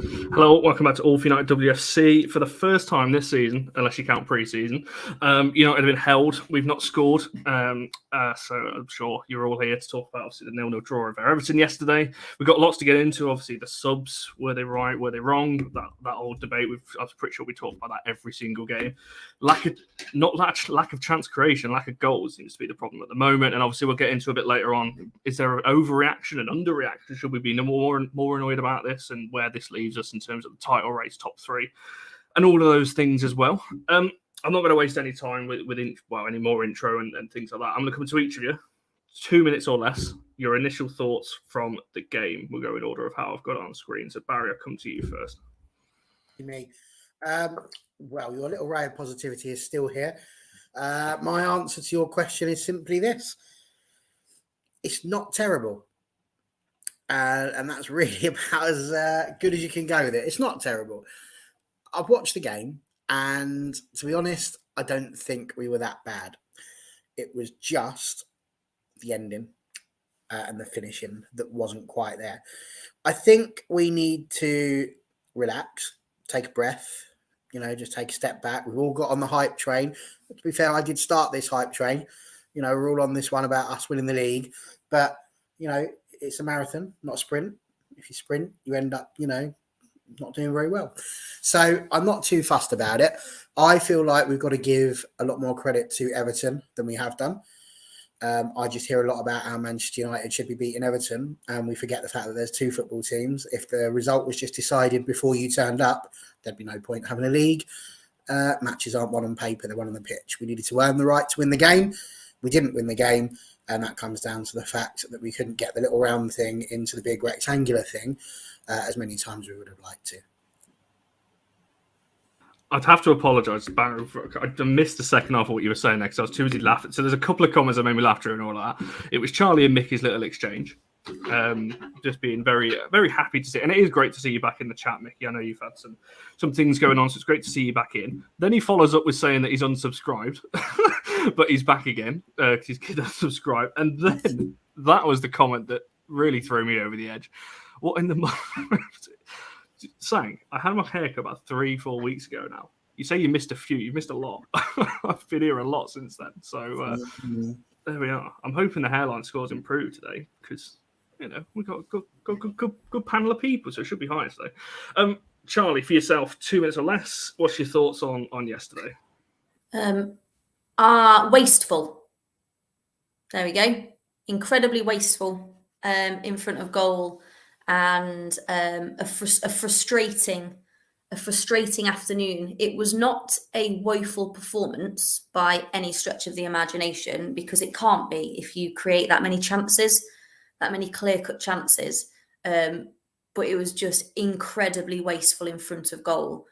Hello, welcome back to All for United WFC. For the first time this season, unless you count pre-season, United have been held. We've not scored, so I'm sure you're all here to talk about obviously the 0-0 draw of Everton yesterday. We've got lots to get into. Obviously, the subs, were they right, were they wrong? That old debate. I was pretty sure we talked about that every single game. Lack of chance creation, lack of goals seems to be the problem at the moment. And obviously, we'll get into a bit later on. Is there an overreaction and underreaction? Should we be more annoyed about this, and where this leaves us in terms of the title race, top three, and all of those things as well. I'm not going to waste any time with any more intro and things like that. I'm going to come to each of you, 2 minutes or less, your initial thoughts from the game. We'll go in order of how I've got it on screen. So Barry, I'll come to you first. Me. Well, your little ray of positivity is still here. My answer to your question is simply this. It's not terrible. And that's really about as good as you can go with it. It's not terrible. I've watched the game, and to be honest, I don't think we were that bad. It was just the ending and the finishing that wasn't quite there. I think we need to relax, take a breath, just take a step back. We've all got on the hype train. To be fair, I did start this hype train. We're all on this one about us winning the league. But, it's a marathon, not a sprint. If you sprint, you end up, not doing very well. So I'm not too fussed about it. I feel like we've got to give a lot more credit to Everton than we have done. I just hear a lot about how Manchester United should be beating Everton, and we forget the fact that there's two football teams. If the result was just decided before you turned up, there'd be no point having a league. Matches aren't won on paper, they're won on the pitch. We needed to earn the right to win the game. We didn't win the game. And that comes down to the fact that we couldn't get the little round thing into the big rectangular thing as many times as we would have liked to. I'd have to apologise, Barry. I missed the second half of what you were saying there because I was too busy laughing. So there's a couple of comments that made me laugh during all of that. It was Charlie and Mickey's little exchange. Just being very, very happy to see it. And it is great to see you back in the chat, Mickey. I know you've had some things going on, so it's great to see you back in. Then he follows up with saying that he's unsubscribed. But he's back again because he's unsubscribed. And then that was the comment that really threw me over the edge. What in the saying? I had my haircut about 3-4 weeks ago now. You say you missed a few. You missed a lot. I've been here a lot since then. So there we are. I'm hoping the hairline scores improve today because we've got a good panel of people, so it should be higher today. Charlie, for yourself, 2 minutes or less. What's your thoughts on yesterday? Wasteful. There we go. Incredibly wasteful in front of goal, and a frustrating afternoon. It was not a woeful performance by any stretch of the imagination, because it can't be if you create that many chances, that many clear-cut chances. But it was just incredibly wasteful in front of goal.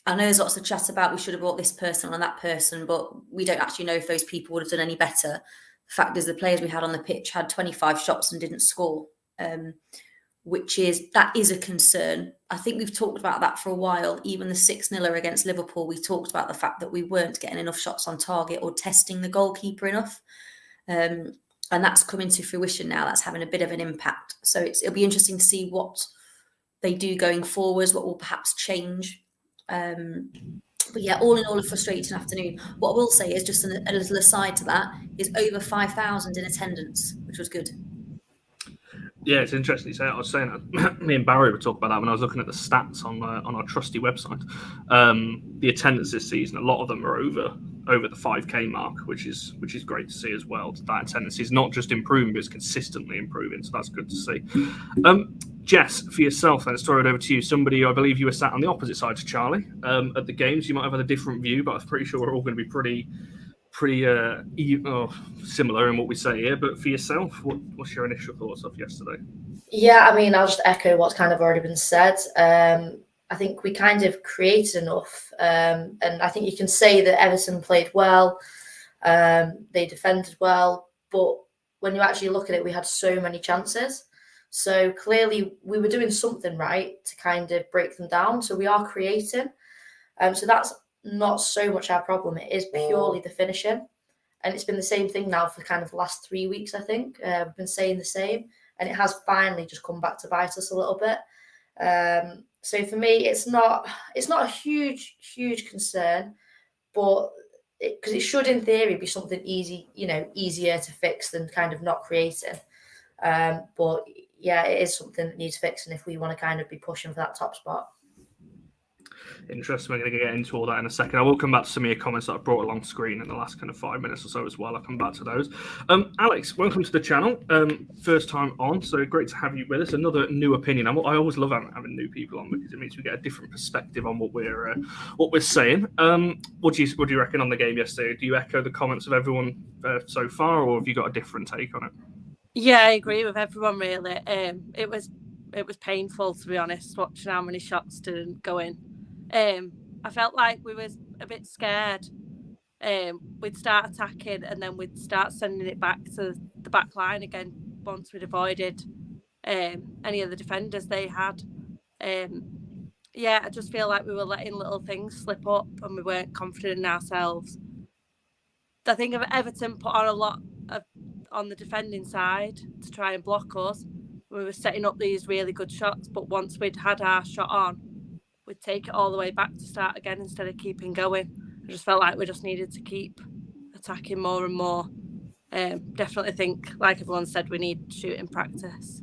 I know there's lots of chat about we should have brought this person and that person, but we don't actually know if those people would have done any better. The fact is the players we had on the pitch had 25 shots and didn't score, that is a concern. I think we've talked about that for a while. Even the 6-0 against Liverpool, we talked about the fact that we weren't getting enough shots on target or testing the goalkeeper enough. And that's coming to fruition now. That's having a bit of an impact. So it'll be interesting to see what they do going forwards, what will perhaps change. But yeah, all in all, a frustrating afternoon. What I will say is, just a little aside to that, is over 5,000 in attendance, which was good. Yeah, it's interesting you say that. I was saying that me and Barry were talking about that when I was looking at the stats on our trusty website. The attendance this season, a lot of them are over the 5K mark, which is great to see as well. That attendance is not just improving, but it's consistently improving, so that's good to see. Jess, for yourself, then, let's throw it over to you. Somebody, I believe you were sat on the opposite side to Charlie at the games. You might have had a different view, but I'm pretty sure we're all going to be pretty similar in what we say here. But for yourself, what's your initial thoughts of yesterday? Yeah, I mean, I'll just echo what's kind of already been said. I think we kind of created enough, and I think you can say that Everton played well, they defended well, but when you actually look at it, we had so many chances. So clearly we were doing something right to kind of break them down. So we are creating. So that's not so much our problem. It is purely the finishing. And it's been the same thing now for kind of the last 3 weeks, I think. We've been saying the same. And it has finally just come back to bite us a little bit. So for me, it's not a huge concern, but because it should, in theory, be something easier to fix than kind of not creating. But yeah, it is something that needs fixing if we want to kind of be pushing for that top spot. Interesting. We're going to get into all that in a second. I will come back to some of your comments that I brought along screen in the last kind of 5 minutes or so as well. I'll come back to those. Alex, welcome to the channel. First time on, so great to have you with us. Another new opinion. I always love having new people on because it means we get a different perspective on what we're saying. What do you reckon on the game yesterday? Do you echo the comments of everyone so far, or have you got a different take on it? Yeah, I agree with everyone really. It was painful, to be honest, watching how many shots didn't go in. I felt like we was a bit scared. We'd start attacking and then we'd start sending it back to the back line again once we'd avoided any of the defenders they had. I just feel like we were letting little things slip up and we weren't confident in ourselves. I think Everton put on a lot on the defending side to try and block us. We were setting up these really good shots, but once we'd had our shot on, we'd take it all the way back to start again instead of keeping going. I just felt like we just needed to keep attacking more and more. Definitely think, like everyone said, we need shooting practice.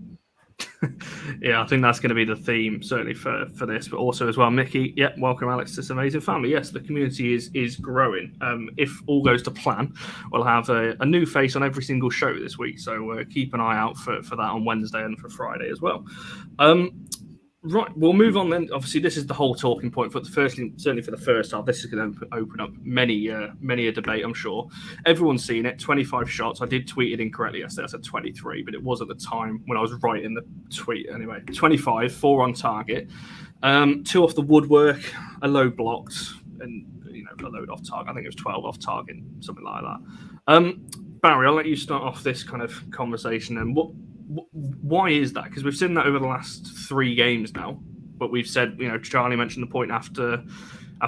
Yeah, I think that's going to be the theme, certainly for this, but also as well, Mickey. Yeah, welcome, Alex, to this amazing family. Yes, the community is growing. If all goes to plan, we'll have a new face on every single show this week, so keep an eye out for that on Wednesday and for Friday as well. Right, we'll move on then. Obviously, this is the whole talking point for certainly for the first half. This is going to open up many a debate, I'm sure. Everyone's seen it. 25 shots. I did tweet it incorrectly yesterday. I said 23, but it was at the time when I was writing the tweet. Anyway, 25, 4 on target, 2 off the woodwork, a load blocked, and a load off target. I think it was 12 off target, something like that. Barry, I'll let you start off this kind of conversation. And why is that? Because we've seen that over the last 3 games now, but we've said, Charlie mentioned the point after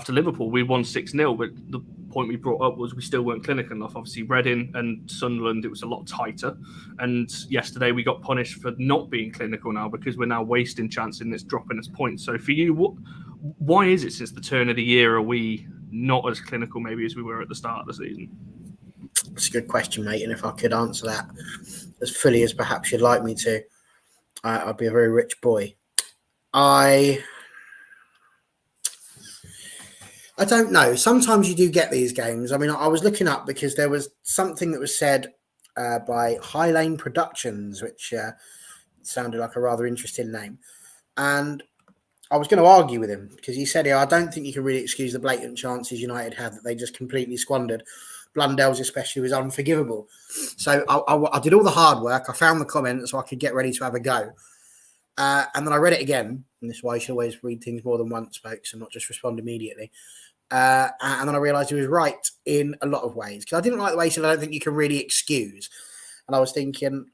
Liverpool, we won 6-0, but the point we brought up was we still weren't clinical enough. Obviously, Reading and Sunderland, it was a lot tighter. And yesterday we got punished for not being clinical now because we're now wasting chances and it's dropping us points. So for you, why is it since the turn of the year are we not as clinical maybe as we were at the start of the season? It's a good question, mate. And if I could answer that as fully as perhaps you'd like me to, I'd be a very rich boy. I don't know. Sometimes you do get these games. I mean, I was looking up because there was something that was said by High Lane Productions, which sounded like a rather interesting name. And I was going to argue with him because he said, I don't think you can really excuse the blatant chances United had that they just completely squandered. Blundell's especially was unforgivable. So I did all the hard work. I found the comment so I could get ready to have a go. And then I read it again. And this is why you should always read things more than once, folks, and not just respond immediately. And then I realised he was right in a lot of ways. Because I didn't like the way he said, I don't think you can really excuse. And I was thinking,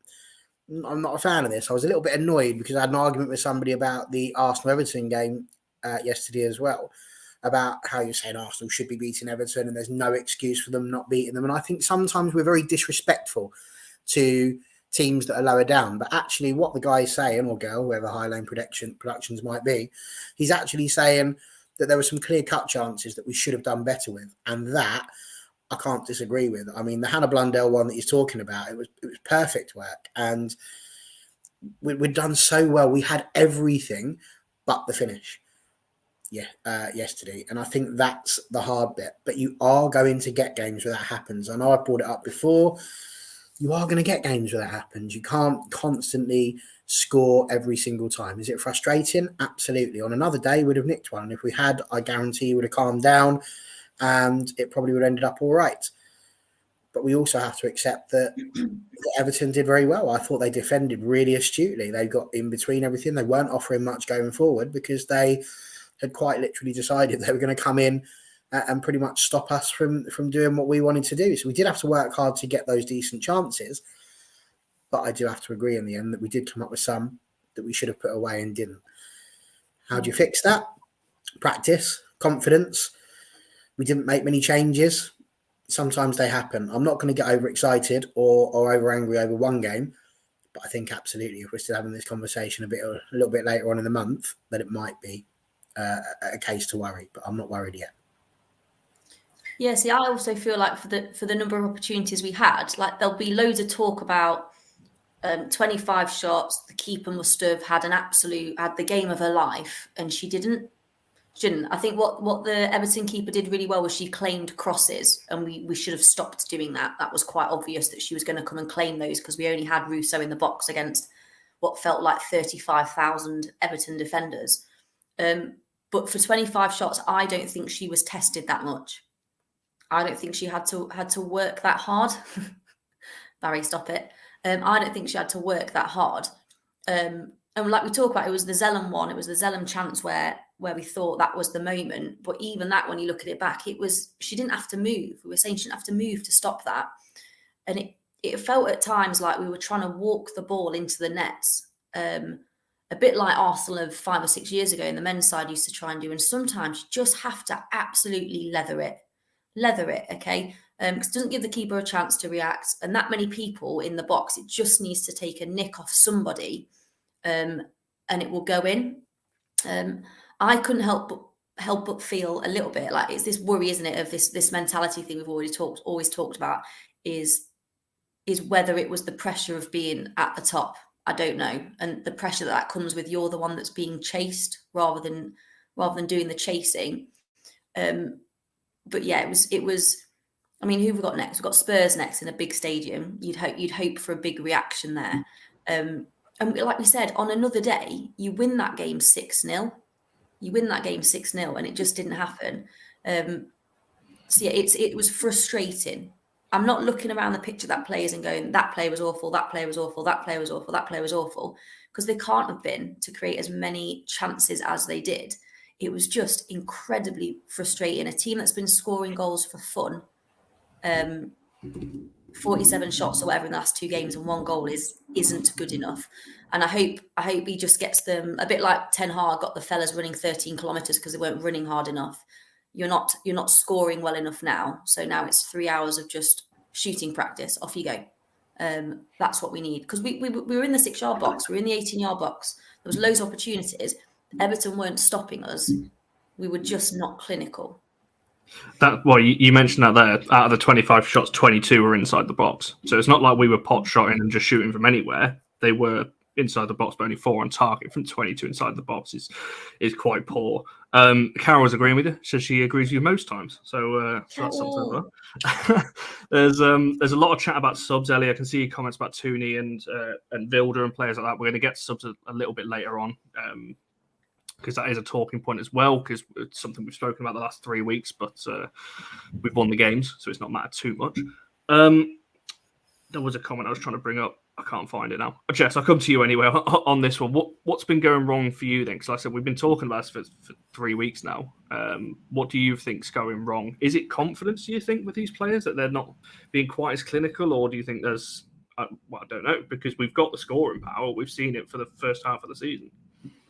I'm not a fan of this. I was a little bit annoyed because I had an argument with somebody about the Arsenal-Everton game yesterday as well, about how you're saying Arsenal should be beating Everton and there's no excuse for them not beating them. And I think sometimes we're very disrespectful to teams that are lower down. But actually what the guy is saying, or girl, whoever High Lane Productions might be, he's actually saying that there were some clear-cut chances that we should have done better with. And that I can't disagree with. I mean, the Hannah Blundell one that he's talking about, it was perfect work. And we'd done so well. We had everything but the finish. Yesterday. And I think that's the hard bit. But you are going to get games where that happens. I know I brought it up before. You are going to get games where that happens. You can't constantly score every single time. Is it frustrating? Absolutely. On another day, we'd have nicked one. And if we had, I guarantee you would have calmed down and it probably would have ended up all right. But we also have to accept that Everton did very well. I thought they defended really astutely. They got in between everything. They weren't offering much going forward because they had quite literally decided they were going to come in and pretty much stop us from doing what we wanted to do. So we did have to work hard to get those decent chances. But I do have to agree in the end that we did come up with some that we should have put away and didn't. How do you fix that? Practice, confidence. We didn't make many changes. Sometimes they happen. I'm not going to get overexcited or over angry over one game. But I think absolutely, if we're still having this conversation a little bit later on in the month, that it might be a case to worry. But I'm not worried yet. Yeah, see, I also feel like for the number of opportunities we had, like there'll be loads of talk about 25 shots. The keeper must have had had the game of her life, and she didn't. I think what the Everton keeper did really well was she claimed crosses, and we should have stopped doing that. That was quite obvious that she was going to come and claim those, because we only had Russo in the box against what felt like 35,000 Everton defenders. But for 25 shots, I don't think she was tested that much. I don't think she had to work that hard. Barry, stop it. I don't think she had to work that hard. And like we talk about, it was the Zellum one. It was the Zellum chance where we thought that was the moment. But even that, when you look at it back, she didn't have to move. We were saying she didn't have to move to stop that. And it felt at times like we were trying to walk the ball into the nets. A bit like Arsenal of 5 or 6 years ago in the men's side used to try and do. And sometimes you just have to absolutely leather it, okay? Because it doesn't give the keeper a chance to react. And that many people in the box, it just needs to take a nick off somebody, and it will go in. I couldn't help but feel a little bit like it's this worry, isn't it, of this mentality thing we've always talked about, is whether it was the pressure of being at the top. I don't know, and the pressure that comes with you're the one that's being chased rather than doing the chasing. But yeah, it was. I mean, who have we got next? We've got Spurs next in a big stadium. You'd hope for a big reaction there. And like we said, on another day, you win that game 6-0. And it just didn't happen. So yeah, it was frustrating. I'm not looking around the pitch of that players and going, that player was awful, that player was awful, that player was awful, that player was awful, because they can't have been to create as many chances as they did. It was just incredibly frustrating. A team that's been scoring goals for fun, 47 shots or whatever in the last 2 games and 1 goal isn't good enough. And I hope he just gets them a bit like Ten Hag got the fellas running 13 kilometers because they weren't running hard enough. You're not scoring well enough now. So now it's 3 hours of just shooting practice. Off you go. That's what we need, because we were in the 6-yard box. We were in the 18-yard box. There was loads of opportunities. Everton weren't stopping us. We were just not clinical. You mentioned that there. Out of the 25 shots, 22 were inside the box. So it's not like we were pot shotting and just shooting from anywhere. They were inside the box, but only 4 on target from 22 inside the box is quite poor. Carol's agreeing with you. So she agrees with you most times. So that's something as well. There's a lot of chat about subs, Ellie. I can see comments about Tooney and Vilder and players like that. We're going to get subs a little bit later on, because that is a talking point as well, because it's something we've spoken about the last 3 weeks, but we've won the games, so it's not mattered too much. There was a comment I was trying to bring up. I can't find it now. Jess, I'll come to you anyway on this one. What's been going wrong for you then? Because like I said, we've been talking about this for 3 weeks now. What do you think's going wrong? Is it confidence, do you think, with these players, that they're not being quite as clinical? Or do you think there's... I don't know, because we've got the scoring power. We've seen it for the first half of the season.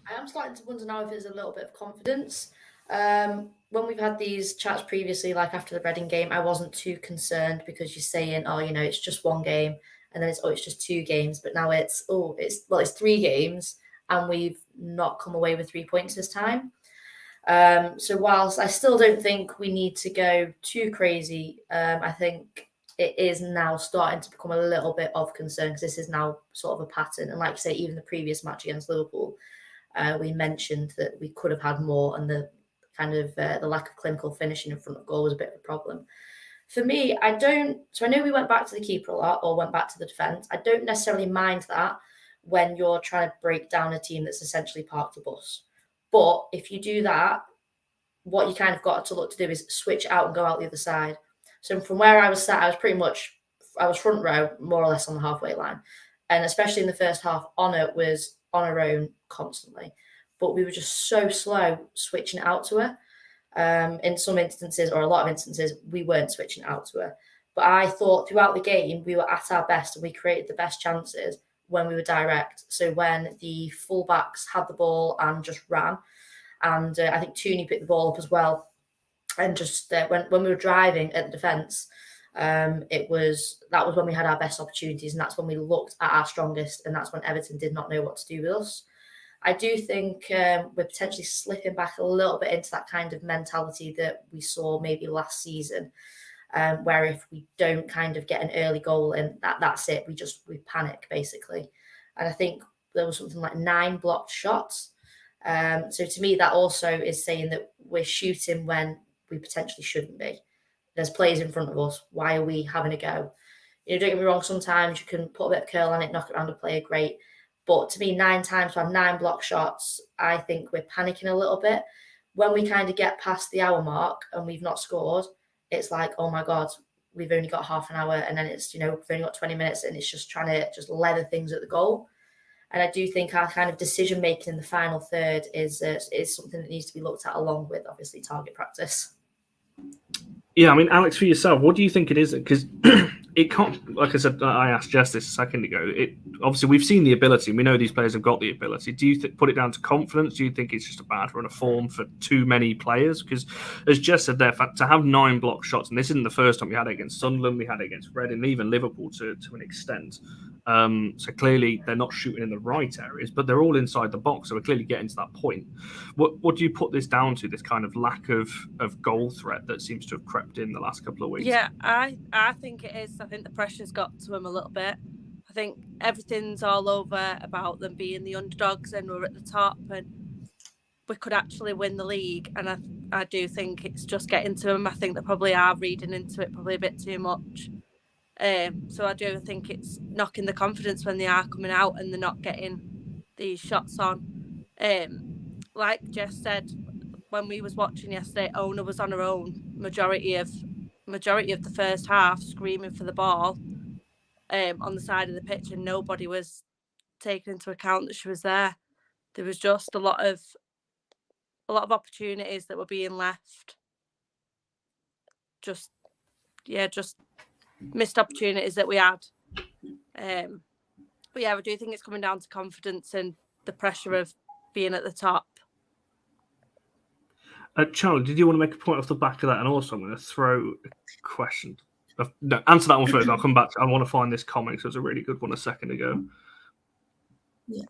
I am starting to wonder now if it's a little bit of confidence. When we've had these chats previously, like after the Reading game, I wasn't too concerned, because you're saying, it's just 1 game, and then it's just 2 games. But now it's 3 games, and we've not come away with 3 points this time. So whilst I still don't think we need to go too crazy, I think it is now starting to become a little bit of concern, because this is now sort of a pattern. And like you say, even the previous match against Liverpool, we mentioned that we could have had more, and the kind of the lack of clinical finishing in front of goal was a bit of a problem. For me, I know we went back to the keeper a lot, or went back to the defence. I don't necessarily mind that when you're trying to break down a team that's essentially parked the bus. But if you do that, what you kind of got to look to do is switch out and go out the other side. So from where I was sat, I was front row, more or less on the halfway line. And especially in the first half, Honor was on her own constantly. But we were just so slow switching it out to her. In some instances, or a lot of instances, we weren't switching it out to her. But I thought throughout the game, we were at our best, and we created the best chances when we were direct. So when the fullbacks had the ball and just ran, and I think Tooney picked the ball up as well. And just when we were driving at the defence, That was when we had our best opportunities, and that's when we looked at our strongest, and that's when Everton did not know what to do with us. I do think we're potentially slipping back a little bit into that kind of mentality that we saw maybe last season, where if we don't kind of get an early goal in, that's it. We panic basically. And I think there was something like 9 blocked shots. So to me, that also is saying that we're shooting when we potentially shouldn't be. There's players in front of us. Why are we having a go? Don't get me wrong. Sometimes you can put a bit of curl on it, knock it around a player, great. But to me, 9 times to have 9 block shots, I think we're panicking a little bit. When we kind of get past the hour mark and we've not scored, it's like, oh my God, we've only got half an hour. And then it's, we've only got 20 minutes and it's just trying to just leather things at the goal. And I do think our kind of decision-making in the final third is something that needs to be looked at along with, obviously, target practice. Yeah, I mean, Alex, for yourself, what do you think it is? Because it can't, like I said, I asked Jess this a second ago. Obviously, we've seen the ability, and we know these players have got the ability. Do you put it down to confidence? Do you think it's just a bad run of form for too many players? Because, as Jess said there, to have 9 block shots, and this isn't the first time we had it against Sunderland, we had it against Reading, and even Liverpool to an extent. So clearly they're not shooting in the right areas, but they're all inside the box. So we're clearly getting to that point. What do you put this down to? This kind of lack of goal threat that seems to have crept in the last couple of weeks. Yeah, I think it is. I think the pressure's got to them a little bit. I think everything's all over about them being the underdogs and we're at the top and we could actually win the league. And I do think it's just getting to them. I think they probably are reading into it probably a bit too much. So I do think it's knocking the confidence when they are coming out and they're not getting these shots on. Like Jess said, when we was watching yesterday, Ona was on her own majority of the first half, screaming for the ball on the side of the pitch, and nobody was taking into account that she was there. There was just a lot of opportunities that were being left. Just missed opportunities that we had. But yeah, I do think it's coming down to confidence and the pressure of being at the top. Charlie, did you want to make a point off the back of that? And also, I'm going to throw a question. No, answer that one first. I'll come back. I want to find this comment because it was a really good one a second ago. Yeah.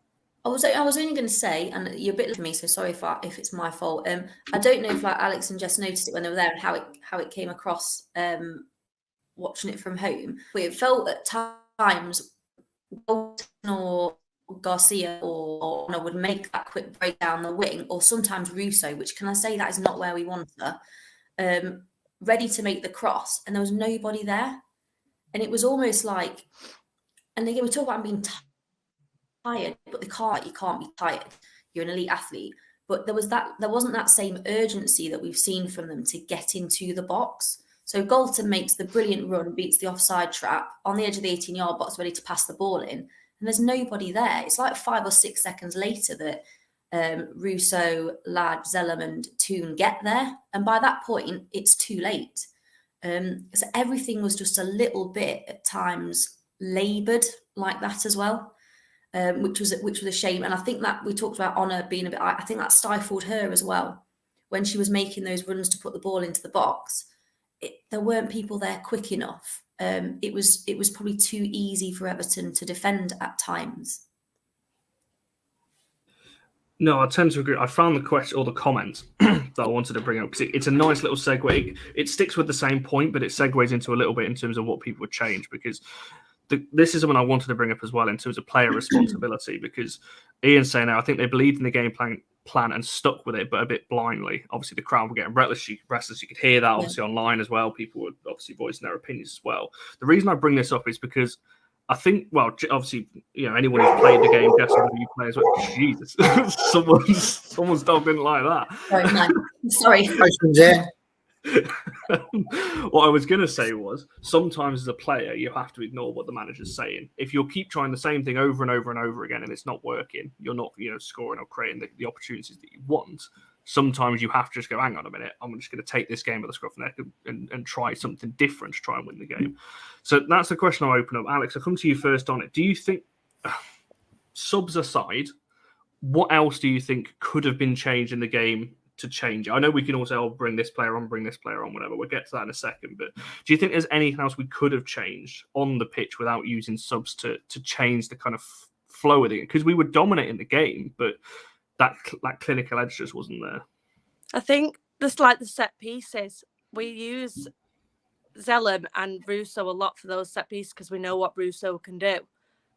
I was only going to say, and you're a bit late for me, so sorry if it's my fault. I don't know if like Alex and Jess noticed it when they were there and how it came across watching it from home. But it felt at times Bolton or Garcia or would make that quick break down the wing, or sometimes Russo, which can I say that is not where we want her, ready to make the cross, and there was nobody there, and it was almost like, and again we talk about being tired, but you can't be tired. You're an elite athlete, but there wasn't that same urgency that we've seen from them to get into the box. So Galton makes the brilliant run, beats the offside trap on the edge of the 18-yard box, ready to pass the ball in. And there's nobody there. It's like 5 or 6 seconds later that Russo, Ladd, Zellum and Toon get there. And by that point, it's too late. So everything was just a little bit at times laboured like that as well, which was a shame. And I think that we talked about Honor being a bit, I think that stifled her as well. When she was making those runs to put the ball into the box, there weren't people there quick enough. It was probably too easy for Everton to defend at times. No, I tend to agree. I found the question or the comment that I wanted to bring up because it's a nice little segue. It sticks with the same point, but it segues into a little bit in terms of what people would change because this is something I wanted to bring up as well in terms of player responsibility because Ian's saying now I think they believed in the game plan and stuck with it, but a bit blindly. Obviously, the crowd were getting restless. You could hear that obviously online as well. People were obviously voicing their opinions as well. The reason I bring this up is because I think, well, obviously, anyone who's played the game, guess what you players were. Jesus, someone's dog didn't like that. Sorry. What I was going to say was sometimes as a player you have to ignore what the manager's saying. If you'll keep trying the same thing over and over and over again and it's not working, you're not scoring or creating the opportunities that you want. Sometimes you have to just go, hang on a minute, I'm just going to take this game by the scruff of the neck and try something different to try and win the game. So that's the question I'll open up. Alex, I'll come to you first on it. Do you think, subs aside, what else do you think could have been changed in the game to change it? I know we can all say, "Oh, bring this player on, whatever." We'll get to that in a second. But do you think there's anything else we could have changed on the pitch without using subs to change the kind of flow of it? Because we were dominating the game, but that clinical edge just wasn't there. I think just like the set pieces, we use Zellum and Russo a lot for those set pieces because we know what Russo can do.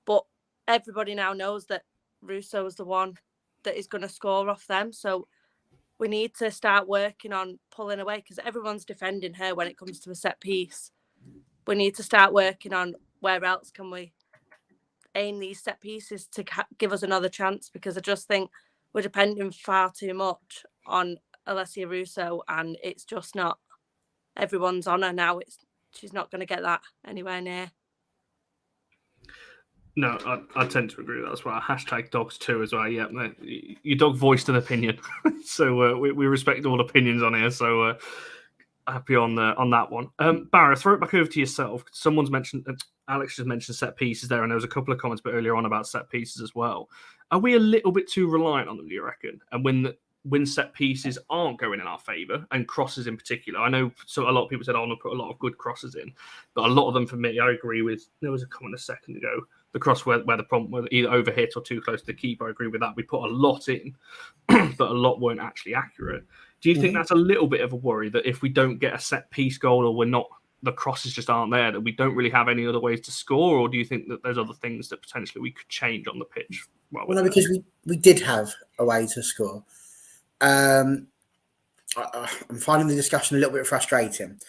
But everybody now knows that Russo is the one that is going to score off them. So we need to start working on pulling away because everyone's defending her when it comes to a set piece. We need to start working on where else can we aim these set pieces to give us another chance, because I just think we're depending far too much on Alessia Russo, and it's just not. Everyone's on her now. She's not going to get that anywhere near. No, I tend to agree with that as well. Hashtag dogs too as well. Yeah, your dog voiced an opinion, so we respect all opinions on here. So happy on that one. Barra, throw it back over to yourself. Someone's mentioned, Alex just mentioned set pieces there, and there was a couple of comments earlier on about set pieces as well. Are we a little bit too reliant on them, do you reckon? And when set pieces aren't going in our favour, and crosses in particular, I know so a lot of people said, "Oh, I'm going to put a lot of good crosses in," but a lot of them, for me, I agree with. There was a comment a second ago. The cross where the problem was either overhit or too close to the keeper. I agree with that. We put a lot in, but a lot weren't actually accurate. Do you think that's a little bit of a worry that if we don't get a set piece goal, or the crosses just aren't there, that we don't really have any other ways to score? Or do you think that there's other things that potentially we could change on the pitch? Well, no, because we did have a way to score. I'm finding the discussion a little bit frustrating.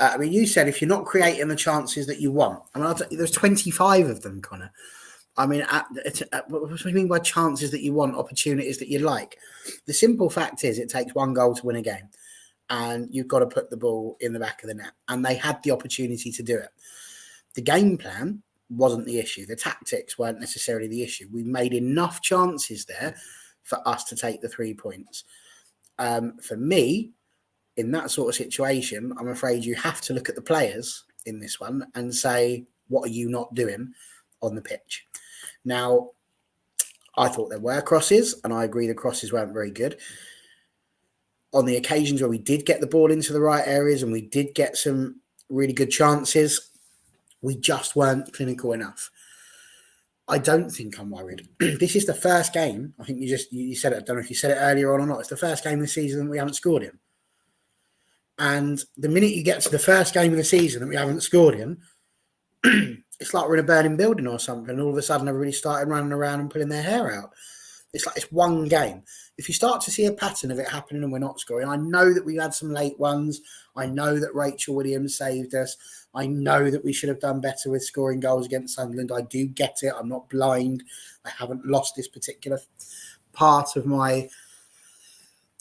I mean, you said if you're not creating the chances that you want, I mean, there's 25 of them, Connor. I mean, what do you mean by chances that you want, opportunities that you like? The simple fact is it takes one goal to win a game, and you've got to put the ball in the back of the net. And they had the opportunity to do it. The game plan wasn't the issue. The tactics weren't necessarily the issue. We made enough chances there for us to take the 3 points. For me, in that sort of situation, I'm afraid you have to look at the players in this one and say, what are you not doing on the pitch? Now, I thought there were crosses, and I agree the crosses weren't very good. On the occasions where we did get the ball into the right areas and we did get some really good chances, we just weren't clinical enough. I don't think I'm worried. This is the first game. I think you said it. I don't know if you said it earlier on or not. It's the first game of the season that we haven't scored in. And the minute you get to the first game of the season that we haven't scored in, it's like we're in a burning building or something. And all of a sudden, everybody started running around and pulling their hair out. It's like it's one game. If you start to see a pattern of it happening and we're not scoring, I know that we've had some late ones. I know that Rachel Williams saved us. I know that we should have done better with scoring goals against Sunderland. I do get it. I'm not blind. I haven't lost this particular part of my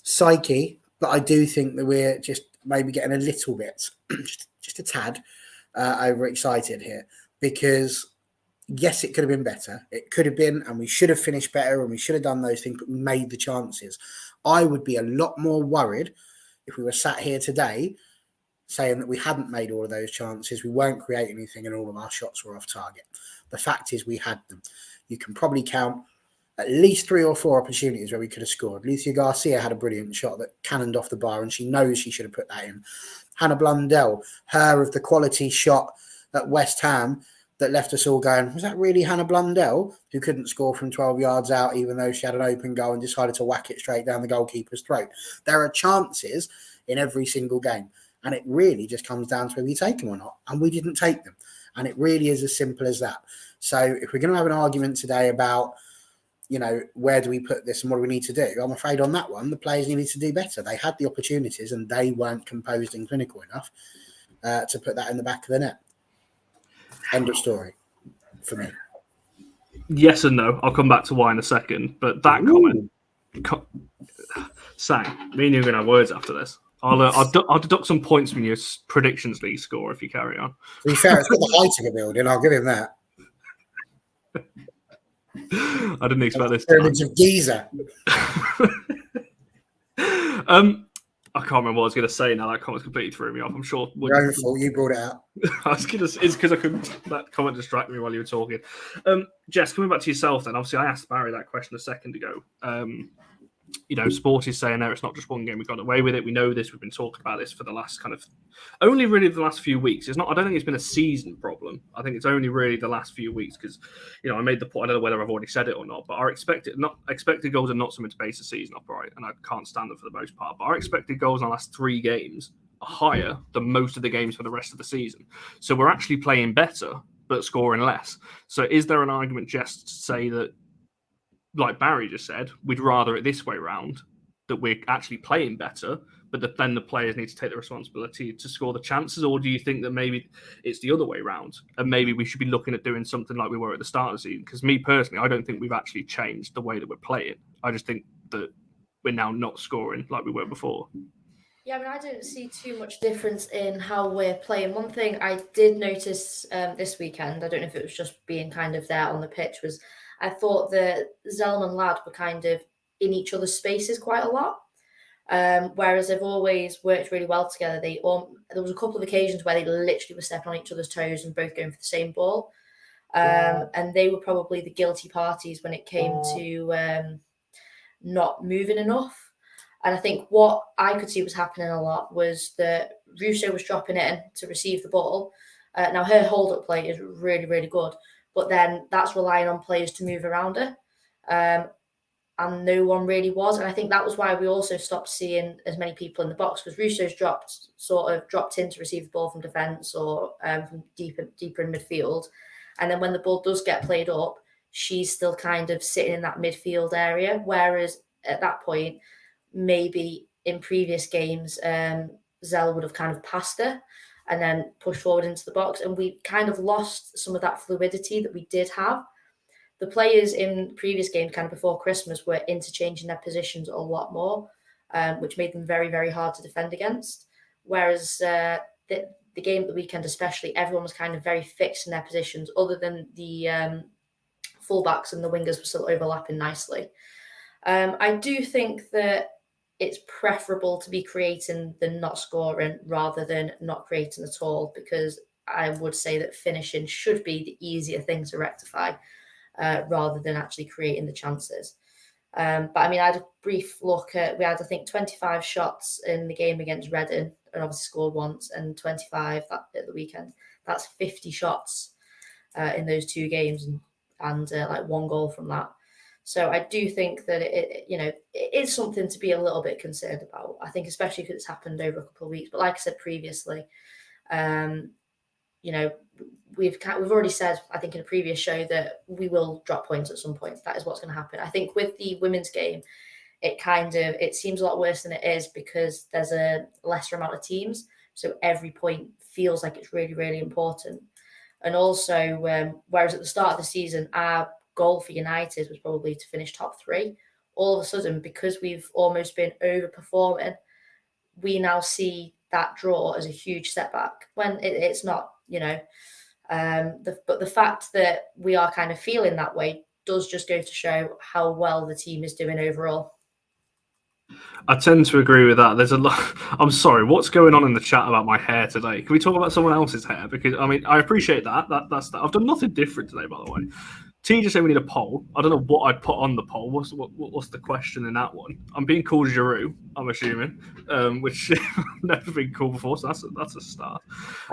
psyche. But I do think that we're just maybe getting a little bit, just a tad, overexcited here. Because, yes, it could have been better. It could have been, and we should have finished better, and we should have done those things, but we made the chances. I would be a lot more worried if we were sat here today saying that we hadn't made all of those chances, we weren't creating anything, and all of our shots were off target. The fact is we had them. You can probably count at least 3 or 4 opportunities where we could have scored. Lucia Garcia had a brilliant shot that cannoned off the bar, and she knows she should have put that in. Hannah Blundell, her of the quality shot at West Ham that left us all going, was that really Hannah Blundell, who couldn't score from 12 yards out even though she had an open goal and decided to whack it straight down the goalkeeper's throat? There are chances in every single game, and it really just comes down to whether you take them or not, and we didn't take them. And it really is as simple as that. So if we're going to have an argument today about, where do we put this and what do we need to do? I'm afraid on that one, the players needed to do better. They had the opportunities and they weren't composed and clinical enough to put that in the back of the net. End of story for me. Yes and no. I'll come back to why in a second. But that comment, Sang, me and you are going to have words after this. I'll deduct some points from your predictions league score if you carry on. To be fair, it's got the height of a building. I'll give him that. I didn't expect this. Pyramids of Giza. I can't remember what I was going to say now. That comment completely threw me off. I'm sure. Your own fault. You brought it out. It's because I couldn't. That comment distracted me while you were talking. Jess, coming back to yourself then. Obviously, I asked Barry that question a second ago. Sport is saying there it's not just one game we got away with it. We know this. We've been talking about this for the last only really the last few weeks. It's not. I don't think it's been a season problem. I think it's only really the last few weeks because, I made the point. I don't know whether I've already said it or not, but our expected goals are not something to base the season up, right? And I can't stand them for the most part. But our expected goals in the last 3 games are higher than most of the games for the rest of the season. So we're actually playing better, but scoring less. So is there an argument just to say that, like Barry just said, we'd rather it this way round, that we're actually playing better, but then the players need to take the responsibility to score the chances? Or do you think that maybe it's the other way round and maybe we should be looking at doing something like we were at the start of the season? Because me personally, I don't think we've actually changed the way that we're playing. I just think that we're now not scoring like we were before. Yeah, I mean, I don't see too much difference in how we're playing. One thing I did notice this weekend, I don't know if it was just being kind of there on the pitch, was I thought that Zelm and Ladd were kind of in each other's spaces quite a lot. Whereas they've always worked really well together. There was a couple of occasions where they literally were stepping on each other's toes and both going for the same ball. And they were probably the guilty parties when it came to not moving enough. And I think what I could see was happening a lot was that Russo was dropping in to receive the ball. Now, her hold-up play is really, really good. But then that's relying on players to move around her. And no one really was. And I think that was why we also stopped seeing as many people in the box, because Russo's dropped in to receive the ball from defence or from deeper in midfield. And then when the ball does get played up, she's still kind of sitting in that midfield area. Whereas at that point, maybe in previous games, Zell would have kind of passed her and then pushed forward into the box. And we kind of lost some of that fluidity that we did have. The players in previous games, kind of before Christmas, were interchanging their positions a lot more, which made them very, very hard to defend against. Whereas the game at the weekend especially, everyone was kind of very fixed in their positions, other than the fullbacks and the wingers were still overlapping nicely. I do think that it's preferable to be creating than not scoring rather than not creating at all, because I would say that finishing should be the easier thing to rectify rather than actually creating the chances. But I mean, I had a brief look at, we had, I think, 25 shots in the game against Reading and obviously scored once, and 25 at the weekend. That's 50 shots in those 2 games and like 1 goal from that. So I do think that it is something to be a little bit concerned about. I think especially because it's happened over a couple of weeks. But like I said previously, we've already said, I think in a previous show, that we will drop points at some point. That is what's going to happen. I think with the women's game, it seems a lot worse than it is because there's a lesser amount of teams. So every point feels like it's really, really important. And also, whereas at the start of the season, our goal for United was probably to finish top 3. All of a sudden, because we've almost been overperforming, we now see that draw as a huge setback when it's not, but the fact that we are kind of feeling that way does just go to show how well the team is doing overall. I tend to agree with that. There's a lot. I'm sorry. What's going on in the chat about my hair today? Can we talk about someone else's hair? Because I mean, I appreciate that. That's that. I've done nothing different today, by the way. T just said we need a poll. I don't know what I'd put on the poll. What's the question in that one? I'm being called Giroud, I'm assuming, which I've never been called before. So that's a start.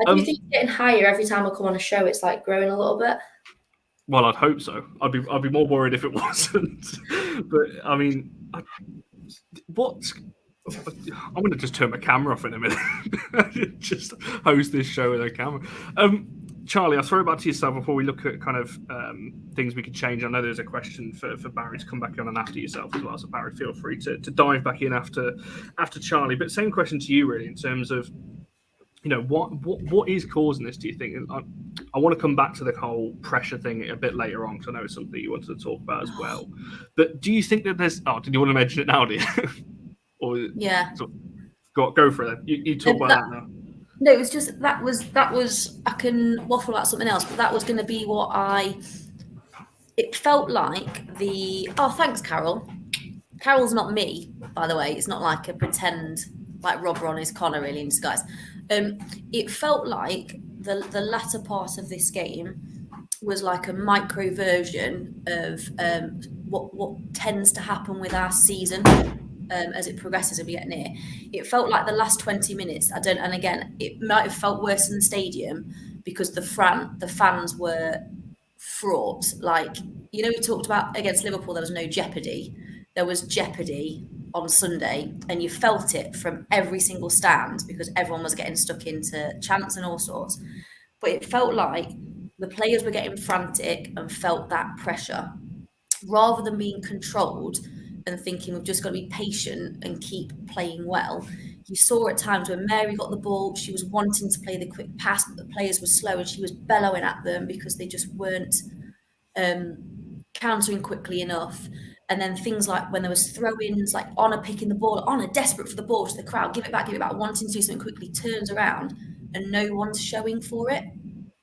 I do think it's getting higher every time I come on a show. It's like growing a little bit. Well, I'd hope so. I'd be more worried if it wasn't. But I mean, I'm going to just turn my camera off in a minute. Just host this show with a camera. Charlie, I'll throw it back to yourself before we look at kind of things we could change. I know there's a question for Barry to come back on and after yourself as well. So Barry, feel free to dive back in after Charlie. But same question to you, really, in terms of, what is causing this, do you think? I want to come back to the whole pressure thing a bit later on, because I know it's something you wanted to talk about as well. But do you think that there's... Oh, did you want to mention it now, do you? Or, yeah. Go for it then. You talk about that now. No, it was just that was I can waffle about something else, but that was going to be it felt like thanks, Carol. Carol's not me, by the way. It's not like a pretend like robber on his collar, really, in disguise. It felt like the latter part of this game was like a micro version of what tends to happen with our season. as it progresses and we get near. It felt like the last 20 minutes. And again, it might have felt worse in the stadium because the fans were fraught. Like, you know, we talked about against Liverpool, there was no jeopardy. There was jeopardy on Sunday, and you felt it from every single stand because everyone was getting stuck into chants and all sorts. But it felt like the players were getting frantic and felt that pressure rather than being controlled and thinking we've just got to be patient and keep playing well. You saw at times when Mary got the ball, she was wanting to play the quick pass, but the players were slow and she was bellowing at them because they just weren't countering quickly enough. And then things like when there was throw-ins, like Honor picking the ball, Honor desperate for the ball to the crowd, give it back, wanting to do something quickly, turns around and no one's showing for it.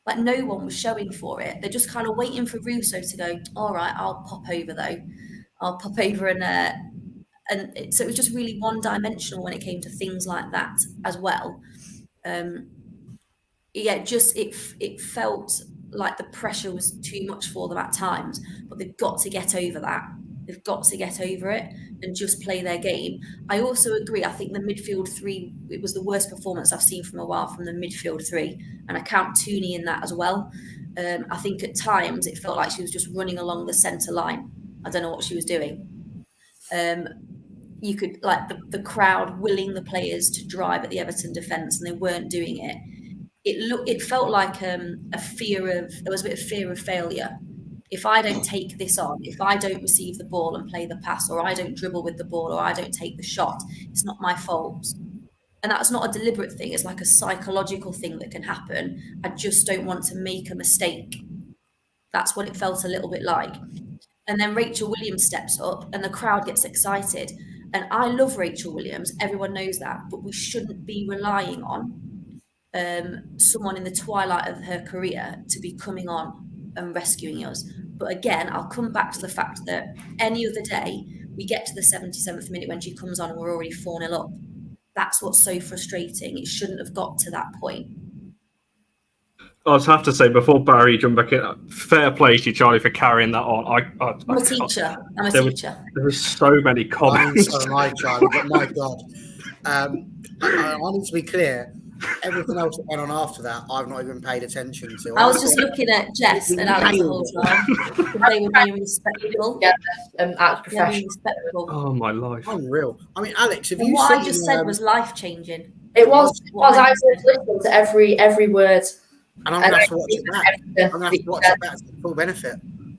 Like no one was showing for it. They're just kind of waiting for Russo to go, all right, I'll pop over though. I'll pop over and so it was just really one-dimensional when it came to things like that as well. It felt like the pressure was too much for them at times, but they've got to get over that. They've got to get over it and just play their game. I also agree. I think the midfield three, it was the worst performance I've seen from a while from the midfield three. And I count Tooney in that as well. I think at times it felt like she was just running along the centre line. I don't know what she was doing. You could, like the crowd willing the players to drive at the Everton defence and they weren't doing it. It felt like there was a bit of fear of failure. If I don't take this on, if I don't receive the ball and play the pass, or I don't dribble with the ball, or I don't take the shot, it's not my fault. And that's not a deliberate thing. It's like a psychological thing that can happen. I just don't want to make a mistake. That's what it felt a little bit like. And then Rachel Williams steps up and the crowd gets excited. And I love Rachel Williams. Everyone knows that. But we shouldn't be relying on someone in the twilight of her career to be coming on and rescuing us. But again, I'll come back to the fact that any other day, we get to the 77th minute when she comes on and we're already 4-0 up. That's what's so frustrating. It shouldn't have got to that point. I just have to say, before Barry jump back in, fair play to you, Charlie, for carrying that on. I'm a teacher. There were so many comments. So am I, Charlie, but my God. I need to be clear. Everything else that went on after that, I've not even paid attention to. I was just looking at Jess and Alex the whole time. They were being respectful. Yeah, act professional. Oh, my life. Unreal. I mean, Alex, have you what seen... I just said was life-changing. It was. I was listening to every word. And I'm going to have to watch it back. I'm going to have to watch it back for full benefit.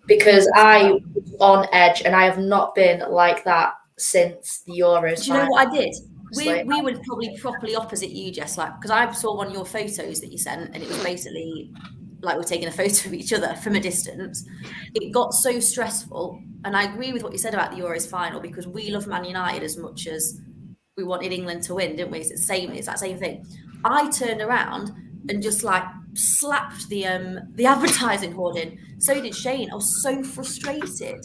Because I was on edge and I have not been like that since the Euros. Do you know what I did? We were probably properly opposite you, Jess, like, because I saw one of your photos that you sent and it was basically like we're taking a photo of each other from a distance. It got so stressful. And I agree with what you said about the Euros final because we love Man United as much as we wanted England to win, didn't we? It's that same thing. I turned around and just like slapped the advertising hoarding. So did Shane. I was so frustrated.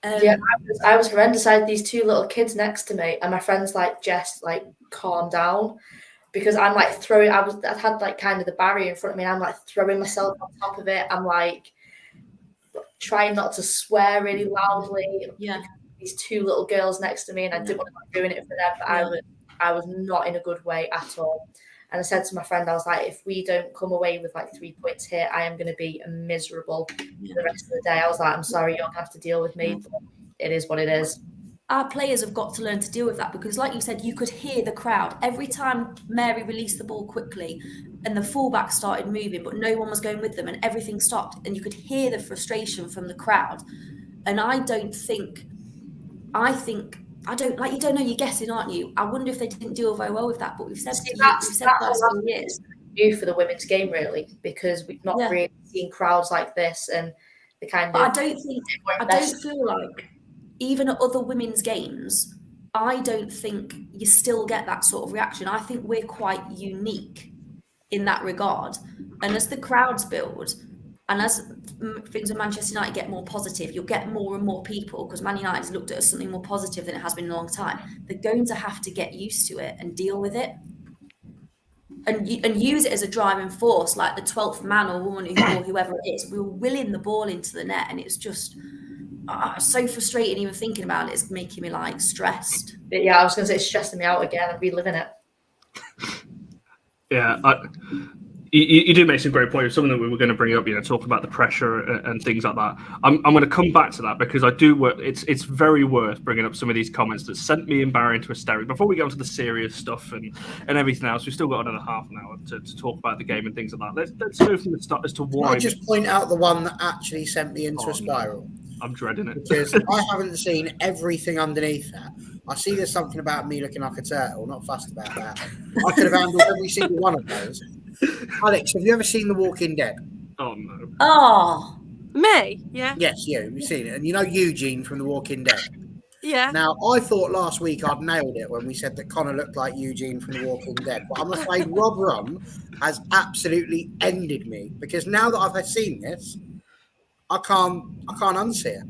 I was horrendous. I had these two little kids next to me, and my friend's like, Jess, like, calm down, because I'm like throwing. I had like kind of the barrier in front of me, and I'm like throwing myself on top of it. I'm like trying not to swear really loudly. Yeah, these two little girls next to me, and I didn't want to be doing it for them, but I was not in a good way at all. And I said to my friend, I was like, if we don't come away with like 3 points here, I am going to be miserable for the rest of the day. I was like, I'm sorry, you're going to have to deal with me. But it is what it is. Our players have got to learn to deal with that because, like you said, you could hear the crowd. Every time Mary released the ball quickly and the fullback started moving, but no one was going with them and everything stopped. And you could hear the frustration from the crowd. And I think, you don't know, you're guessing, aren't you? I wonder if they didn't deal very well with that, but we've said that for years. New for the women's game, really, because we've not really seen crowds like this and the kind of. I don't feel like even at other women's games, I don't think you still get that sort of reaction. I think we're quite unique in that regard, and as the crowds build, and as things with Manchester United get more positive, you'll get more and more people, because Man United has looked at it as something more positive than it has been in a long time. They're going to have to get used to it and deal with it. And use it as a driving force, like the 12th man or woman or whoever it is. We were willing the ball into the net, and it's just, so frustrating even thinking about it. It's making me like stressed. But yeah, I was going to say it's stressing me out again. I'm reliving it. Yeah, you did make some great points. Something that we were going to bring up, talk about the pressure and things like that. I'm going to come back to that because I do. It's very worth bringing up some of these comments that sent me and Barry into hysterics. Before we go into the serious stuff and everything else, we've still got another half an hour to talk about the game and things like that. Let's go from the start as to why. Can I just point out the one that actually sent me into a spiral? No. I'm dreading it because I haven't seen everything underneath that. I see there's something about me looking like a turtle. Not fussed about that. I could have handled every single one of those. Alex, have you ever seen The Walking Dead? Oh no. Oh, Me? Yeah. Yes, you've seen it, and you know Eugene from The Walking Dead. Yeah. Now, I thought last week I'd nailed it when we said that Connor looked like Eugene from The Walking Dead, but I'm afraid Rob Rum has absolutely ended me because now that I've seen this, I can't unsee it.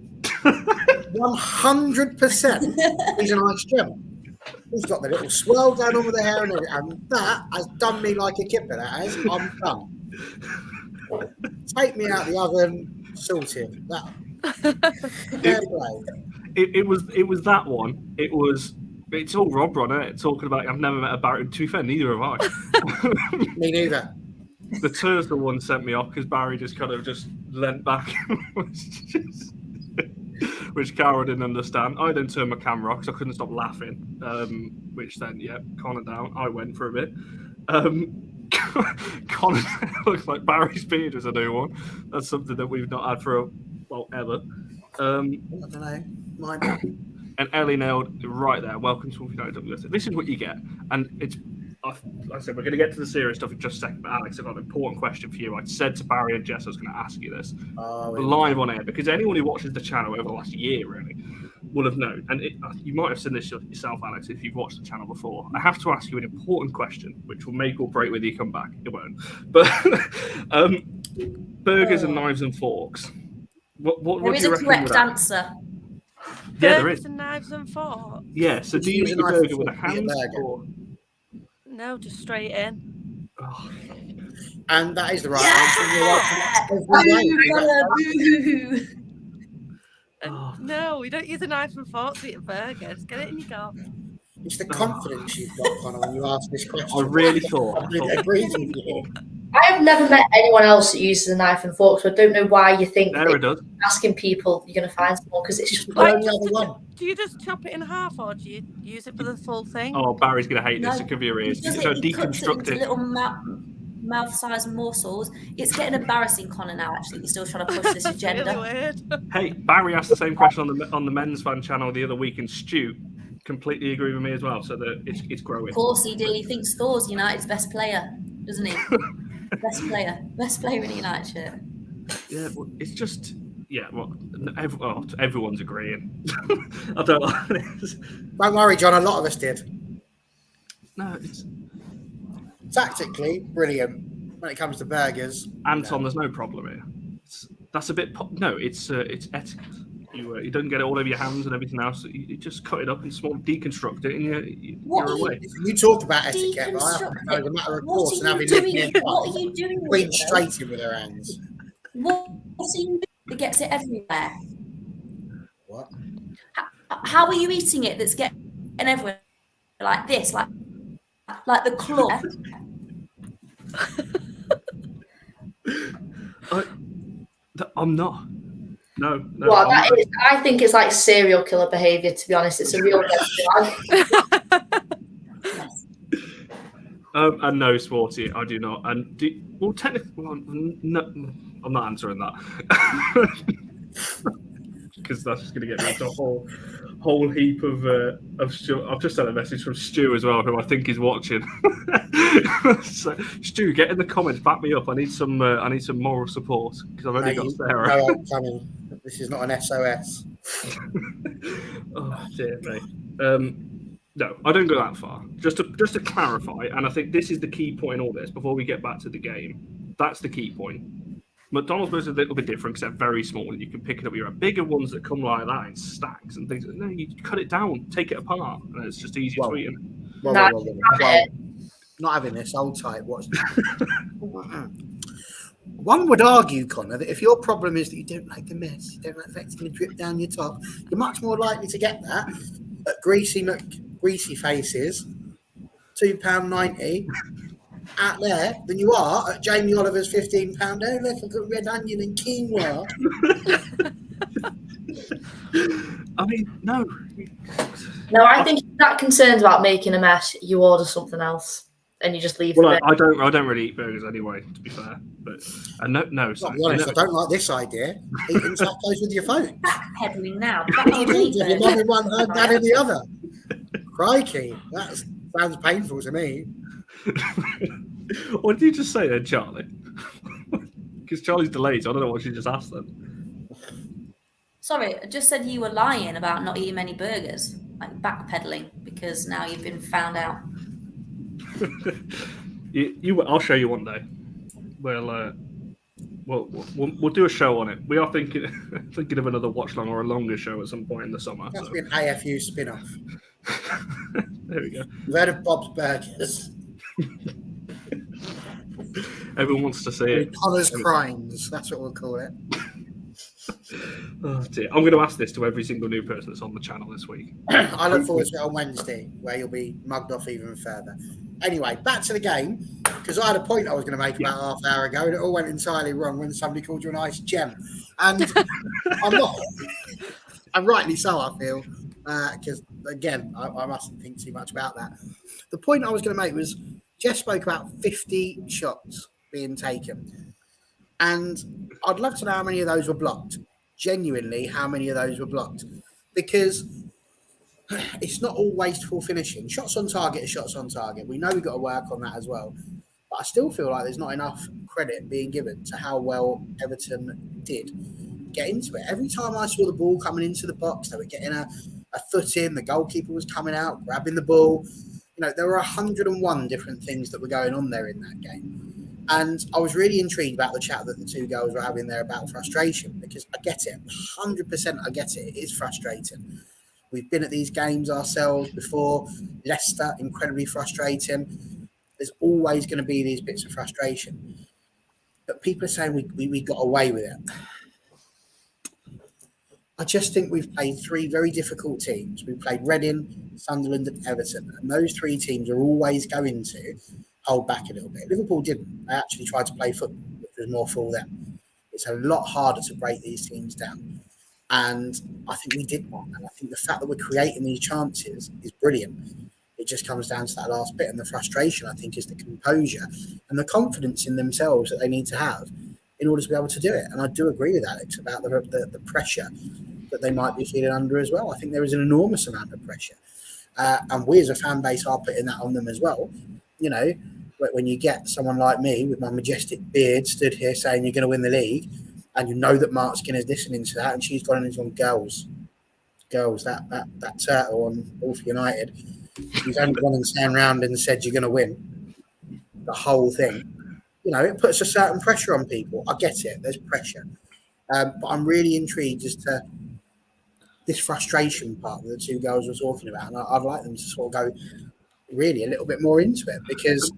100% he's a nice trim. He's got the little swirl going on with the hair and everything, and that has done me like a kipper. That has. I'm done. Take me out the oven, sorted. That. It was that one. It's all Rob on it talking about. I've never met a Barry. To be fair, neither have I. Me neither. The Thursday one sent me off because Barry just kind of just leant back, which Carol didn't understand. I then turned my camera off because I couldn't stop laughing, which then, Connor down. I went for a bit. Connor looks like Barry's beard is a new one. That's something that we've not had for ever. I don't know. Mine. And Ellie nailed right there. Welcome to United WS. This is what you get, and it's. Like I said, we're going to get to the serious stuff in just a second. But Alex, I've got an important question for you. I said to Barry and Jess I was going to ask you this live on air because anyone who watches the channel over the last year really will have known. And you might have seen this yourself, Alex, if you've watched the channel before. I have to ask you an important question, which will make or break whether you come back. It won't. But burgers and knives and forks. What there is do you a reckon correct with that? answer. Yeah, there Burgers is. and knives and forks. Yeah. So do you eat a burger with a hand or? No, just straight in. Oh. And that is the right answer. No, we don't use a knife and fork to eat a burger. Just get it in your gob. It's the confidence you've got, Connor, when you ask this question. I really thought. I agree with you. I have never met anyone else that uses a knife and fork, so I don't know why you think There it does. asking people you're going to find someone because it's just Like, one. Do you just chop it in half or do you use it for the full thing? Oh, Barry's going to hate this. No, It could be your ears. He does So it, he cuts it deconstruct into it. little mouth-sized morsels. It's getting embarrassing, Connor. Now, actually, you're still trying to push this agenda. Really weird. Hey, Barry asked the same question on the men's fan channel the other week, and Stu completely agreed with me as well. So that it's growing. Of course, he did. He thinks Thor's United's best player, doesn't he? best player in a United shirt. Yeah, well, it's just everyone's agreeing. I don't like this. Don't worry, John. A lot of us did. No, it's Tactically, brilliant. When it comes to burgers, Anton. There's no problem here. That's a bit. It's etiquette. You don't get it all over your hands and everything else. You just cut it up and deconstruct it, and you're away. You talk about etiquette, but I have to go as a matter of course and having lived near What are you doing? Queen straight in with her hands. What are you doing that gets it everywhere? What? How are you eating it that's getting everywhere? Like this, like the claw. I'm not. No. Well, I think it's like serial killer behaviour, to be honest. It's a real red flag. And no, Sporty, I do not. And technically, no, I'm not answering that because that's just going to get me into a whole heap of Stu. I've just had a message from Stu as well, who I think is watching. So, Stu, get in the comments, back me up. I need some moral support because I've only got Sarah. No, I'm coming. This is not an SOS. Oh dear me. No, I don't go that far. Just to clarify, and I think this is the key point in all this. Before we get back to the game, that's the key point. McDonald's burgers are a little bit different because they're very small and you can pick it up. You have bigger ones that come like that in stacks and things. No, you cut it down, take it apart, and it's just easier to eat. Well, not having this. Hold tight. What's One would argue, Connor, that if your problem is that you don't like the mess, you don't like the to drip down your top, you're much more likely to get that at Greasy Faces, £2.90 out there than you are at Jamie Oliver's £15. Oh, look, I've got red onion and quinoa. I mean, no. No, I think if you're that concerned about making a mess, you order something else and you just leave Well, it. I don't really eat burgers anyway, to be fair. But no. I'll be honest, I don't like this idea. Eating tacos with your phone. Backpedaling now. Your mum in one hand, dad in the other. Crikey, that sounds painful to me. What did you just say then, Charlie? Because Charlie's delayed, so I don't know what she just asked then. Sorry, I just said you were lying about not eating many burgers, like backpedaling, because now you've been found out. I'll show you one day. We'll do a show on it. We are thinking of another watch long or a longer show at some point in the summer. That's been AFU spin-off. There we go. You've heard of Bob's Burgers. Everyone wants to see it. Connor's Crimes, that's what we'll call it. Oh dear. I'm going to ask this to every single new person that's on the channel this week. I look forward to it on Wednesday, where you'll be mugged off even further. Anyway, back to the game, because I had a point I was going to make about half an hour ago, and it all went entirely wrong when somebody called you a nice gem. And I'm not. And rightly so, I feel, because, again, I mustn't think too much about that. The point I was going to make was, Jeff spoke about 50 shots being taken. And I'd love to know how many of those were blocked. Genuinely, how many of those were blocked. Because it's not all wasteful finishing. Shots on target are shots on target. We know we've got to work on that as well. But I still feel like there's not enough credit being given to how well Everton did get into it. Every time I saw the ball coming into the box, they were getting a foot in, the goalkeeper was coming out, grabbing the ball. You know, there were 101 different things that were going on there in that game. And I was really intrigued about the chat that the two girls were having there about frustration, because I get it. 100% I get it. It is frustrating. We've been at these games ourselves before. Leicester, incredibly frustrating. There's always going to be these bits of frustration. But people are saying we got away with it. I just think we've played three very difficult teams. We played Reading, Sunderland and Everton. And those three teams are always going to hold back a little bit. Liverpool didn't. They actually tried to play football, which was more for them. It's a lot harder to break these teams down. And I think we did one. And I think the fact that we're creating these chances is brilliant. It just comes down to that last bit. And the frustration, I think, is the composure and the confidence in themselves that they need to have in order to be able to do it. And I do agree with Alex about the pressure that they might be feeling under as well. I think there is an enormous amount of pressure. And we as a fan base are putting that on them as well. You know, when you get someone like me with my majestic beard stood here saying you're going to win the league, and you know that Marc Skinner's listening to that, and she's gone and gone, girls, that turtle on All for United, she's only gone and turned around and said you're going to win the whole thing. You know, it puts a certain pressure on people. I get it. There's pressure. But I'm really intrigued as to this frustration part that the two girls were talking about. And I'd like them to sort of go really a little bit more into it, because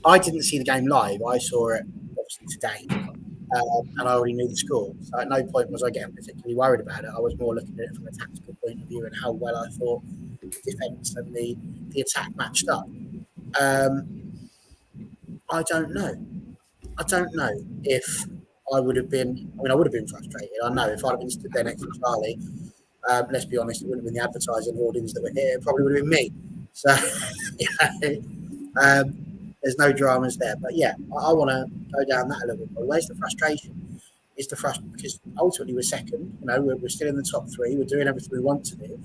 I didn't see the game live. I saw it obviously today, and I already knew the score. So at no point was I getting particularly worried about it. I was more looking at it from a tactical point of view and how well I thought the defence and the attack matched up. I don't know. I don't know if I would have been. I mean, I would have been frustrated. I know if I'd have been stood there next to Charlie, let's be honest, it wouldn't have been the advertising audience that were here. It probably would have been me. So, you know, there's no dramas there. But yeah, I want to go down that a little bit. But where's the frustration? Is the frustration because ultimately we're second. You know, we're still in the top three. We're doing everything we want to do.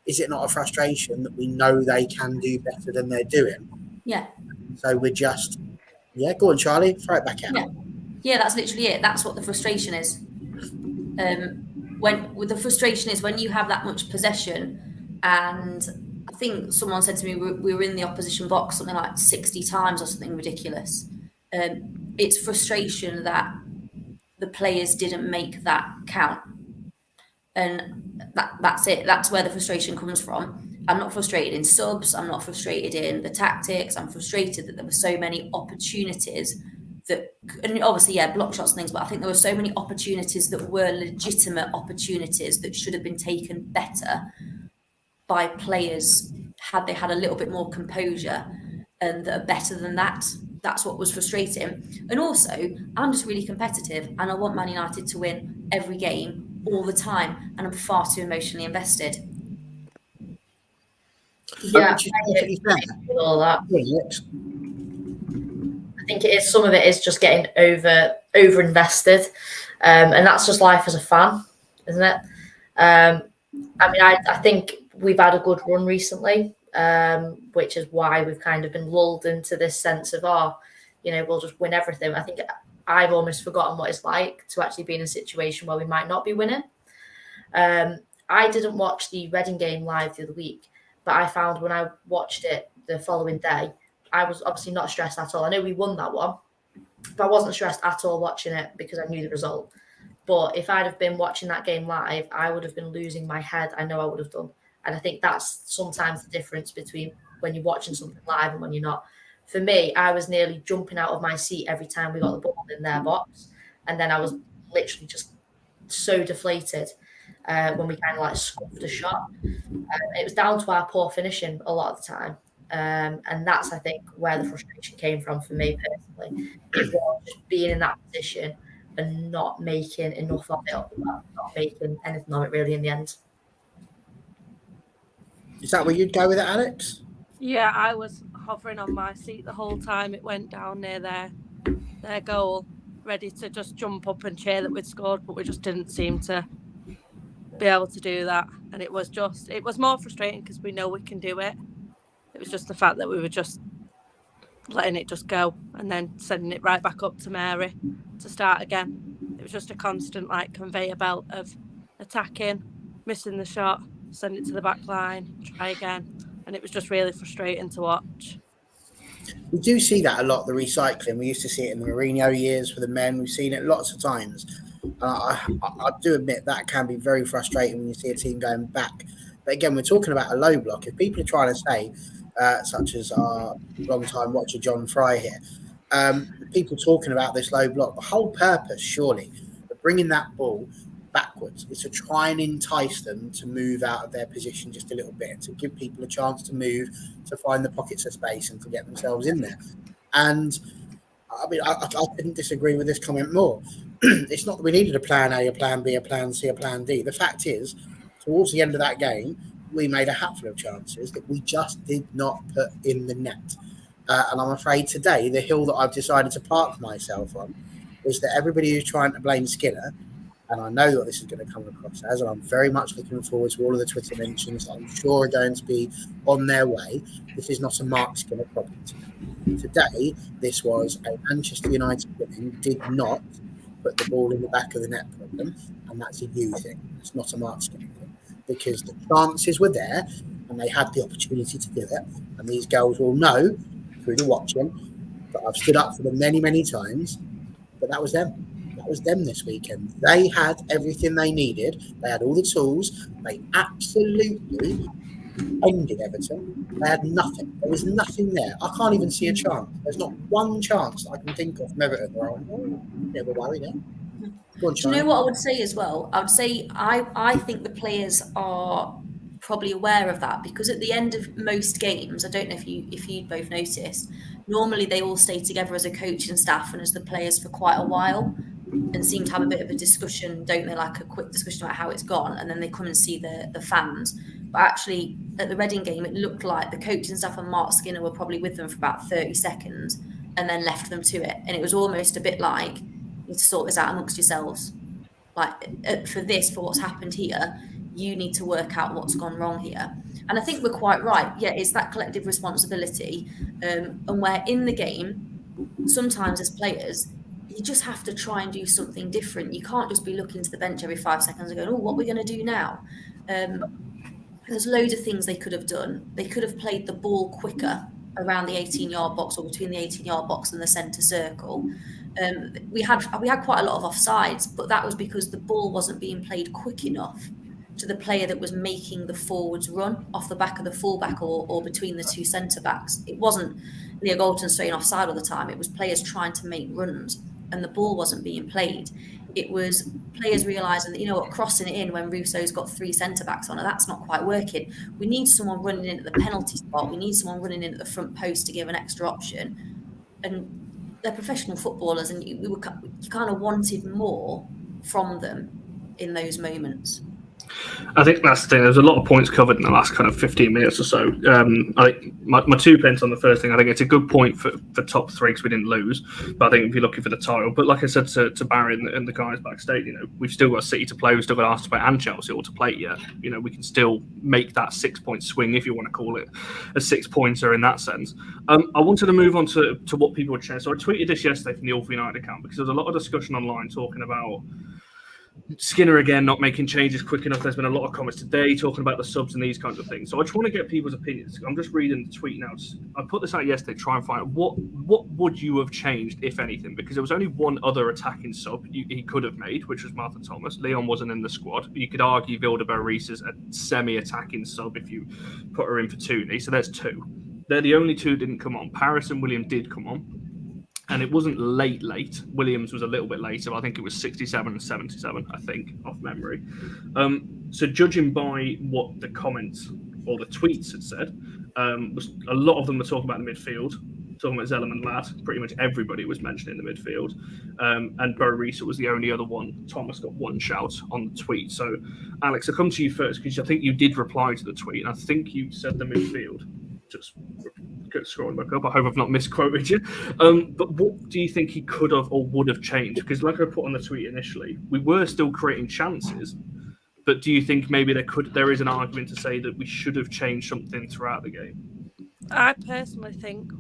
Is it not a frustration that we know they can do better than they're doing? Yeah. So we're just, go on, Charlie, throw it back out. Yeah, that's literally it. That's what the frustration is. The frustration is when you have that much possession, and I think someone said to me we were in the opposition box something like 60 times or something ridiculous. It's frustration that the players didn't make that count. And that's it. That's where the frustration comes from. I'm not frustrated in subs. I'm not frustrated in the tactics. I'm frustrated that there were so many opportunities that, and obviously, yeah, block shots and things, but I think there were so many opportunities that were legitimate opportunities that should have been taken better by players had they had a little bit more composure and that are better than that. That's what was frustrating. And also, I'm just really competitive and I want Man United to win every game all the time, and I'm far too emotionally invested. Yeah, Which is perfectly fair. with all that. Brilliant. I think it is. Some of it is just getting over invested, and that's just life as a fan, isn't it? I mean, I think we've had a good run recently, which is why we've kind of been lulled into this sense of, we'll just win everything. I think I've almost forgotten what it's like to actually be in a situation where we might not be winning. I didn't watch the Reading game live the other week, but I found when I watched it the following day, I was obviously not stressed at all. I know we won that one, but I wasn't stressed at all watching it because I knew the result. But if I'd have been watching that game live, I would have been losing my head. I know I would have done. And I think that's sometimes the difference between when you're watching something live and when you're not. For me, I was nearly jumping out of my seat every time we got the ball in their box. And then I was literally just so deflated when we kind of like scuffed a shot. It was down to our poor finishing a lot of the time. And that's, I think, where the frustration came from for me personally. It was just being in that position and not making enough of it, not making anything of it really in the end. Is that where you'd go with it, Alex? Yeah, I was hovering on my seat the whole time it went down near their goal, ready to just jump up and cheer that we'd scored, but we just didn't seem to be able to do that. And it was more frustrating because we know we can do it. It was just the fact that we were just letting it just go and then sending it right back up to Mary to start again. It was just a constant like conveyor belt of attacking, missing the shot, send it to the back line, try again. And it was just really frustrating to watch. We do see that a lot, the recycling. We used to see it in the Mourinho years for the men. We've seen it lots of times. I do admit that can be very frustrating when you see a team going back. But again, we're talking about a low block. If people are trying to say, such as our long-time watcher John Fry here, people talking about this low block, the whole purpose, surely, of bringing that ball backwards is to try and entice them to move out of their position just a little bit, to give people a chance to move, to find the pockets of space and to get themselves in there. And I mean, I couldn't disagree with this comment more. It's not that we needed a plan A, a plan B, a plan C, a plan D. The fact is, towards the end of that game, we made a hatful of chances that we just did not put in the net. And I'm afraid today, the hill that I've decided to park myself on is that everybody who's trying to blame Skinner, and I know that this is going to come across as, and I'm very much looking forward to all of the Twitter mentions that I'm sure are going to be on their way. This is not a Marc Skinner problem today. This was a Manchester United winning, did not put the ball in the back of the net problem, and that's a you thing. It's not a Marc Skinner thing, because the chances were there and they had the opportunity to do it. And these girls will know through the watching that I've stood up for them many, many times, but that was them. That was them this weekend. They had everything they needed. They had all the tools. They absolutely ended Everton. They had nothing. There was nothing there. I can't even see a chance. There's not one chance that I can think of from Everton. Never worry now. Do you know what I would say as well? I would say I think the players are probably aware of that, because at the end of most games, I don't know if you both noticed, normally they all stay together as a coaching staff and as the players for quite a while and seem to have a bit of a discussion, don't they? Like a quick discussion about how it's gone, and then they come and see the fans. But actually, at the Reading game, it looked like the coaching staff and Marc Skinner were probably with them for about 30 seconds and then left them to it. And it was almost a bit like, you need to sort this out amongst yourselves. Like, for what's happened here, you need to work out what's gone wrong here. And I think we're quite right. Yeah, it's that collective responsibility. And where in the game, sometimes as players, you just have to try and do something different. You can't just be looking to the bench every 5 seconds and going, oh, what are we going to do now? There's loads of things they could have done. They could have played the ball quicker around the 18-yard box or between the 18-yard box and the centre circle. We had quite a lot of offsides, but that was because the ball wasn't being played quick enough. to the player that was making the forwards run off the back of the fullback or between the two centre backs. It wasn't Leo Golton straying offside all the time. It was players trying to make runs and the ball wasn't being played. It was players realising that, you know what, crossing it in when Russo's got 3 centre backs on it, that's not quite working. We need someone running in at the penalty spot. We need someone running in at the front post to give an extra option. And they're professional footballers, and you kind of wanted more from them in those moments. I think that's the thing. There's a lot of points covered in the last kind of 15 minutes or so. I think my 2 pence on the first thing, I think it's a good point for top 3 because we didn't lose. But I think if you're looking for the title, but like I said to Barry and the guys backstage, you know, we've still got City to play, we've still got Arsenal to play and Chelsea all to play yet. You know, we can still make that 6-point swing, if you want to call it a 6-pointer in that sense. I wanted to move on to what people would share. So I tweeted this yesterday from the All for United account because there was a lot of discussion online talking about Skinner again not making changes quick enough. There's been a lot of comments today talking about the subs and these kinds of things. So I just want to get people's opinions. I'm just reading the tweet now. I put this out yesterday to try and find out what would you have changed, if anything, because there was only one other attacking sub he could have made, which was Martha Thomas. Leon wasn't in the squad. You could argue Vilda Reis is a semi-attacking sub if you put her in for Tooney. So there's 2. They're the only 2 that didn't come on. Paris and William did come on. And it wasn't late. Williams was a little bit later. I think it was 67 and 77, I think, off memory. So judging by what the comments or the tweets had said, was a lot of them were talking about the midfield, talking about Zellum and Ladd. Pretty much everybody was mentioning the midfield. And Reis was the only other one. Thomas got 1 shout on the tweet. So, Alex, I'll come to you first because I think you did reply to the tweet. And I think you said the midfield. Just scrolling back up. I hope I've not misquoted you. But what do you think he could have or would have changed? Because like I put on the tweet initially, we were still creating chances. But do you think maybe there is an argument to say that we should have changed something throughout the game? I personally think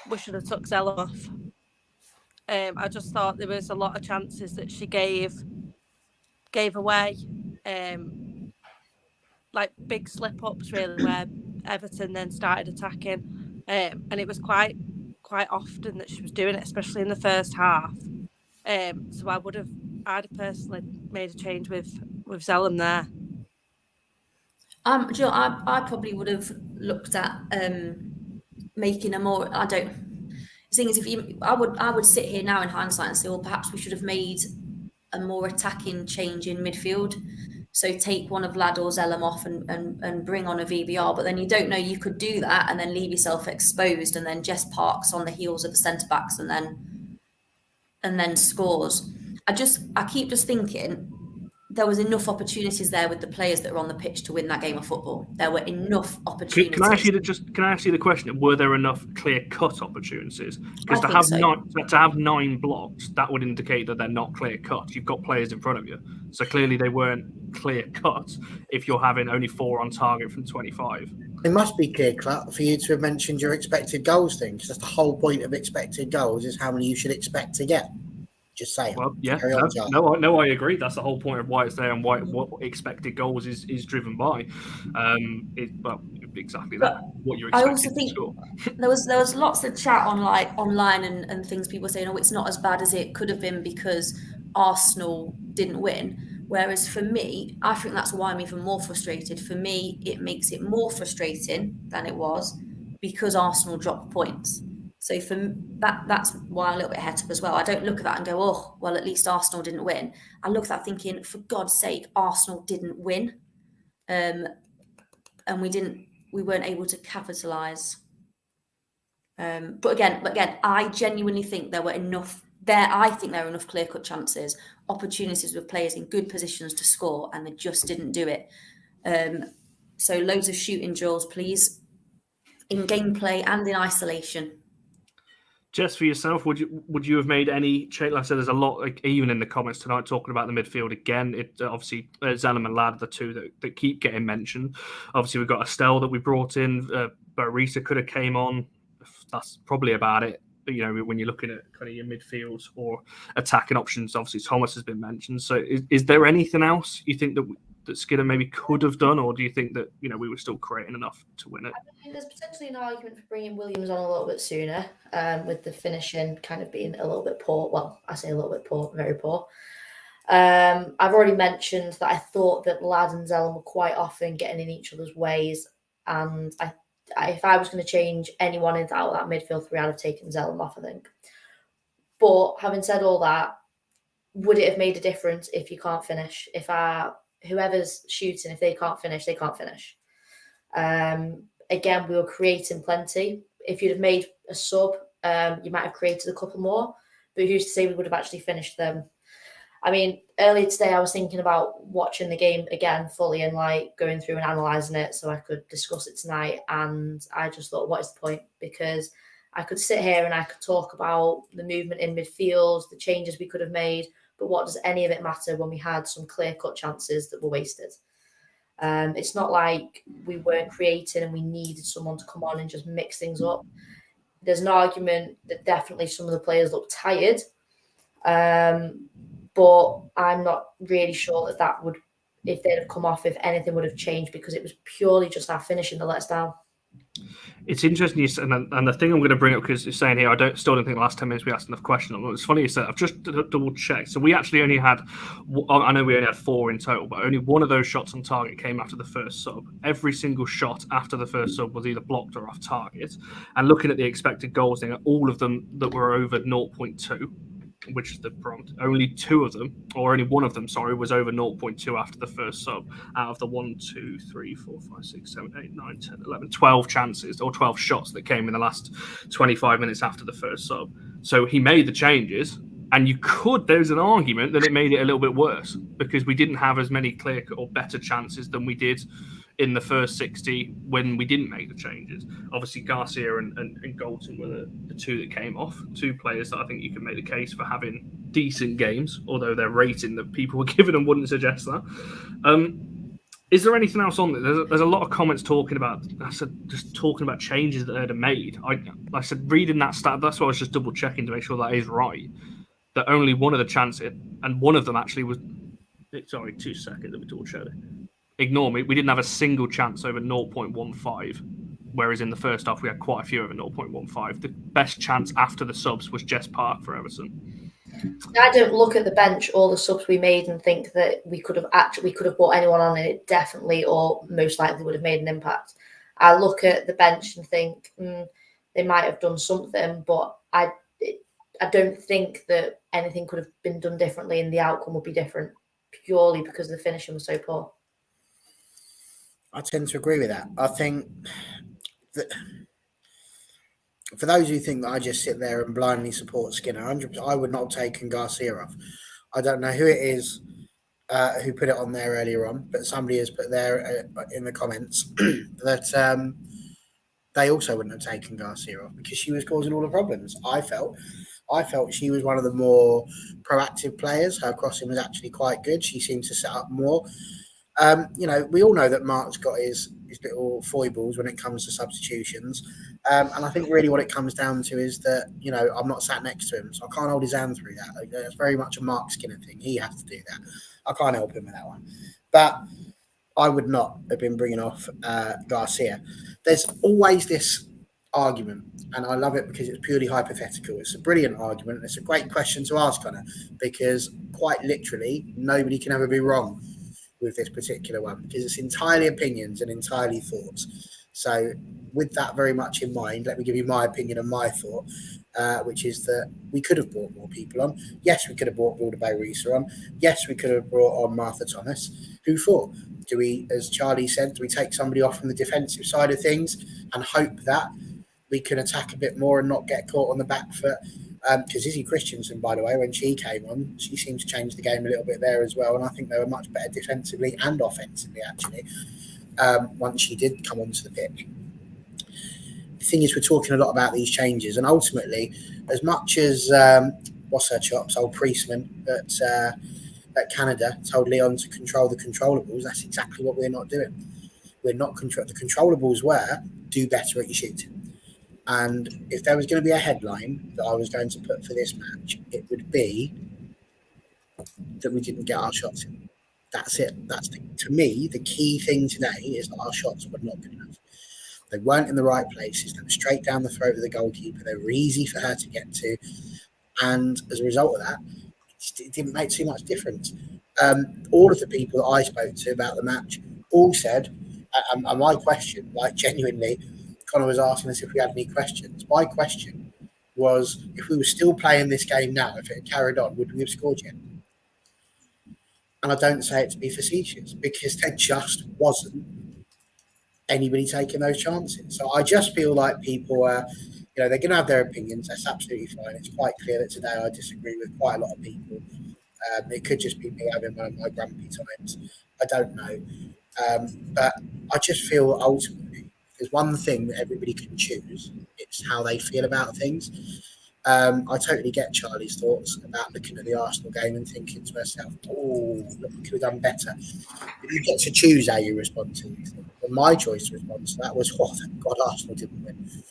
we should have took Zella off. I just thought there was a lot of chances that she gave away. Like big slip-ups, really, where Everton then started attacking. And it was quite often that she was doing it, especially in the first half. So I'd have personally made a change with Zellum there. Jill, I probably would have looked at making a more. The thing is, I would sit here now in hindsight and say, well, perhaps we should have made a more attacking change in midfield. So take one of Ladd or Zellum off and bring on a VBR, but then you don't know you could do that and then leave yourself exposed, and then Jess Parks on the heels of the centre backs and then scores. I keep just thinking there was enough opportunities there with the players that were on the pitch to win that game of football. There were enough opportunities. Can I ask you the question? Were there enough clear-cut opportunities? Because to have 9 blocks, that would indicate that they're not clear-cut. You've got players in front of you, so clearly they weren't clear-cut. If you're having only 4 on target from 25, it must be clear-cut for you to have mentioned your expected goals thing. Because that's the whole point of expected goals, is how many you should expect to get. Just saying. Well, yeah, I agree. That's the whole point of why it's there and what expected goals is driven by. Exactly that. What you're expecting. I also think there was lots of chat online and things. People saying, "Oh, it's not as bad as it could have been because Arsenal didn't win." Whereas for me, I think that's why I'm even more frustrated. For me, it makes it more frustrating than it was because Arsenal dropped points. So for that's why I'm a little bit het up as well. I don't look at that and go, oh, well, at least Arsenal didn't win. I look at that thinking, for God's sake, Arsenal didn't win. And we weren't able to capitalise. But again, I genuinely think there were enough there. I think there were enough clear-cut chances, opportunities with players in good positions to score, and they just didn't do it. So loads of shooting drills, please, in gameplay and in isolation. Jess, for yourself, would you have made any change? Like I said, there's a lot, like, even in the comments tonight, talking about the midfield again. It obviously Zellum and Ladd are the 2 that keep getting mentioned. Obviously, we've got Estelle that we brought in. Barisa could have came on. That's probably about it. But, you know, when you're looking at kind of your midfield or attacking options, obviously Thomas has been mentioned. So, is there anything else you think that Skinner maybe could have done, or do you think that, you know, we were still creating enough to win it? I think there's potentially an argument for bringing Williams on a little bit sooner, with the finishing kind of being a little bit poor. Well, I say a little bit poor, very poor. I've already mentioned that I thought that Ladd and Zellum were quite often getting in each other's ways, and if I was going to change anyone out of that midfield three, I'd have taken Zellum off, I think. But having said all that, would it have made a difference if you can't finish? If whoever's shooting, if they can't finish, they can't finish. Again, we were creating plenty. If you'd have made a sub, you might have created a couple more, but who's to say we would have actually finished them? I mean, earlier today, I was thinking about watching the game again fully and like going through and analysing it so I could discuss it tonight. And I just thought, what is the point? Because I could sit here and I could talk about the movement in midfield, the changes we could have made, but what does any of it matter when we had some clear-cut chances that were wasted? It's not like we weren't creating and we needed someone to come on and just mix things up. There's an argument that definitely some of the players look tired, but I'm not really sure that would, if they'd have come off, if anything would have changed, because it was purely just our finishing that let us down. It's interesting, and the thing I'm going to bring up, because you're saying here, still don't think the last 10 minutes we asked enough questions. It's funny you said, I've just double checked. So we actually only had, I know we only had 4 in total, but only one of those shots on target came after the first sub. Every single shot after the first sub was either blocked or off target. And looking at the expected goals thing, all of them that were over 0.2, which is the prompt, only 2 of them, or only one of them, sorry, was over 0.2 after the first sub out of the 1, 2, 3, 4, 5, 6, 7, 8, 9, 10, 11, 12 chances or 12 shots that came in the last 25 minutes after the first sub. So he made the changes, and there's an argument that it made it a little bit worse because we didn't have as many clear or better chances than we did in the first 60 when we didn't make the changes. Obviously, Garcia and Galton were the 2 that came off. 2 players that I think you can make the case for having decent games, although their rating that people were giving them wouldn't suggest that. Is there anything else on there? There's a lot of comments talking about changes that they'd have made. I said, reading that stat, that's why I was just double checking to make sure that is right. That only one of the chances, and one of them actually was. Sorry, 2 seconds. Let me double check it. Ignore me. We didn't have a single chance over 0.15, whereas in the first half we had quite a few over 0.15. The best chance after the subs was Jess Park for Everton. I don't look at the bench or the subs we made and think that we could have brought anyone on and it definitely or most likely would have made an impact. I look at the bench and think they might have done something, but I don't think that anything could have been done differently and the outcome would be different purely because the finishing was so poor. I tend to agree with that. I think that for those who think that I just sit there and blindly support Skinner, 100%, I would not have taken Garcia off. I don't know who it is who put it on there earlier on, but somebody has put there in the comments that they also wouldn't have taken Garcia off because she was causing all the problems. I felt she was one of the more proactive players. Her crossing was actually quite good. She seemed to set up more. We all know that Mark's got his little foibles when it comes to substitutions. And I think really what it comes down to is that, I'm not sat next to him, so I can't hold his hand through that. It's very much a Marc Skinner thing. He has to do that. I can't help him with that one. But I would not have been bringing off Garcia. There's always this argument, and I love it because it's purely hypothetical. It's a brilliant argument. It's a great question to ask, Connor, because quite literally, nobody can ever be wrong with this particular one because it's entirely opinions and entirely thoughts. So with that very much in mind, let me give you my opinion and my thought, which is that we could have brought more people on. Yes, we could have brought Wilder Bay-Risa on. Yes, we could have brought on Martha Thomas. Who for? Do we, as Charlie said, do we take somebody off from the defensive side of things and hope that we can attack a bit more and not get caught on the back foot? Because Izzy Christensen, by the way, when she came on, she seemed to change the game a little bit there as well. And I think they were much better defensively and offensively, actually, once she did come onto the pitch. The thing is, we're talking a lot about these changes. And ultimately, as much as, what's her chops, old Priestman at Canada told Leon to control the controllables, that's exactly what we're not doing. We're not the controllables were do better at your shooting. And if there was going to be a headline that I was going to put for this match, it would be that we didn't get our shots in. That's it. To me, the key thing today is that our shots were not good enough. They weren't in the right places. They were straight down the throat of the goalkeeper. They were easy for her to get to. And as a result of that, it didn't make too much difference. All of the people that I spoke to about the match all said, and my question, like genuinely, Connor was asking us if we had any questions. My question was, if we were still playing this game now, if it had carried on, would we have scored yet? And I don't say it to be facetious, because there just wasn't anybody taking those chances. So I just feel like people are, they're going to have their opinions. That's absolutely fine. It's quite clear that today I disagree with quite a lot of people. It could just be me having one of my grumpy times. I don't know. But I just feel ultimately there's one thing that everybody can choose. It's how they feel about things. I totally get Charlie's thoughts about looking at the Arsenal game and thinking to myself, oh, look, we could have done better. But you get to choose how you respond to these things. And my choice to respond to that was, thank God Arsenal didn't win.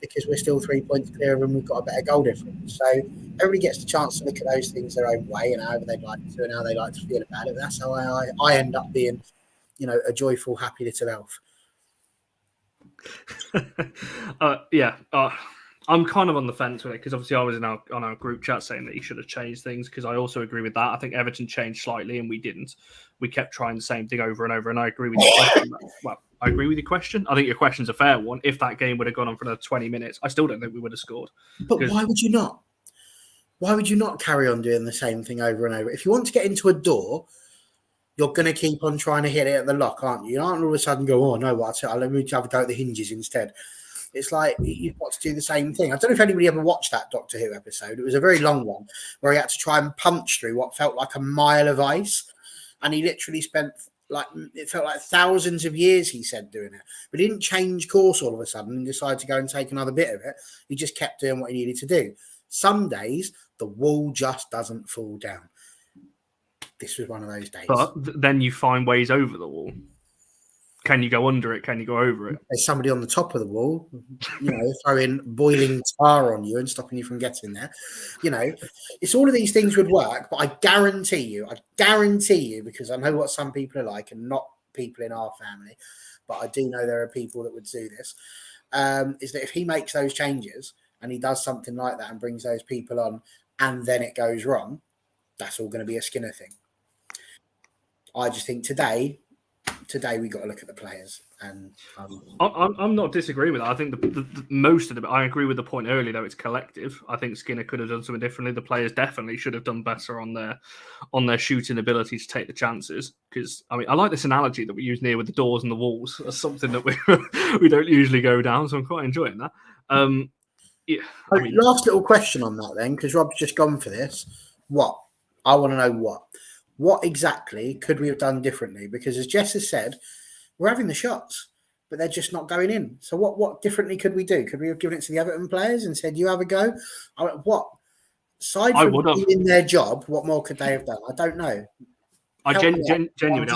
Because we're still 3 points clear and we've got a better goal difference. So everybody gets the chance to look at those things their own way and however they'd like to and how they like to feel about it. That's how I end up being, a joyful, happy little elf. I'm kind of on the fence with it because obviously I was on our group chat saying that he should have changed things, because I also agree with that. I think Everton changed slightly and we didn't. We kept trying the same thing over and over, and I agree with your question. I agree with your question. I think your question's a fair one. If that game would have gone on for another 20 minutes, I still don't think we would have scored. But why would you not? Why would you not carry on doing the same thing over and over? If you want to get into a door, you're going to keep on trying to hit it at the lock, aren't you? You aren't all of a sudden go, oh, no, let me have a go at the hinges instead. It's like you've got to do the same thing. I don't know if anybody ever watched that Doctor Who episode. It was a very long one where he had to try and punch through what felt like a mile of ice. And he literally spent, it felt like thousands of years, he said, doing it. But he didn't change course all of a sudden and decide to go and take another bit of it. He just kept doing what he needed to do. Some days, the wall just doesn't fall down. This was one of those days. But then you find ways over the wall. Can you go under it? Can you go over it? There's somebody on the top of the wall, throwing boiling tar on you and stopping you from getting there. It's all of these things would work, but I guarantee you, because I know what some people are like and not people in our family, but I do know there are people that would do this, is that if he makes those changes and he does something like that and brings those people on and then it goes wrong, that's all going to be a Skinner thing. I just think today we got to look at the players, and I'm not disagreeing with that. I think the most of it. I agree with the point earlier, though. It's collective. I think Skinner could have done something differently. The players definitely should have done better on their shooting ability to take the chances. Because I like this analogy that we use near with the doors and the walls. That's something that we don't usually go down. So I'm quite enjoying that. Last little question on that then, because Rob's just gone for this. I want to know what exactly could we have done differently? Because as Jess has said, we're having the shots, but they're just not going in. So what differently could we do? Could we have given it to the Everton players and said, you have a go? Aside from doing their job, what more could they have done? I don't know. Genuinely,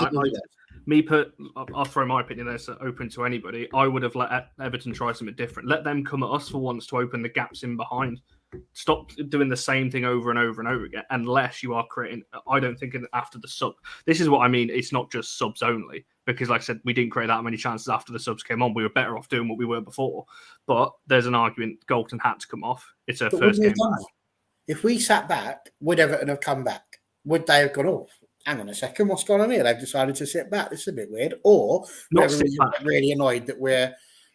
I'll throw my opinion there, so open to anybody. I would have let Everton try something different. Let them come at us for once to open the gaps in behind. Stop doing the same thing over and over and over again, unless you are creating. I don't think after the sub. This is what I mean. It's not just subs only, because like I said, we didn't create that many chances after the subs came on. We were better off doing what we were before. But there's an argument Galton had to come off. It's a first game. If we sat back, would Everton have come back? Would they have gone off? Hang on a second, what's going on here? They've decided to sit back. This is a bit weird. Or everybody's really annoyed that we're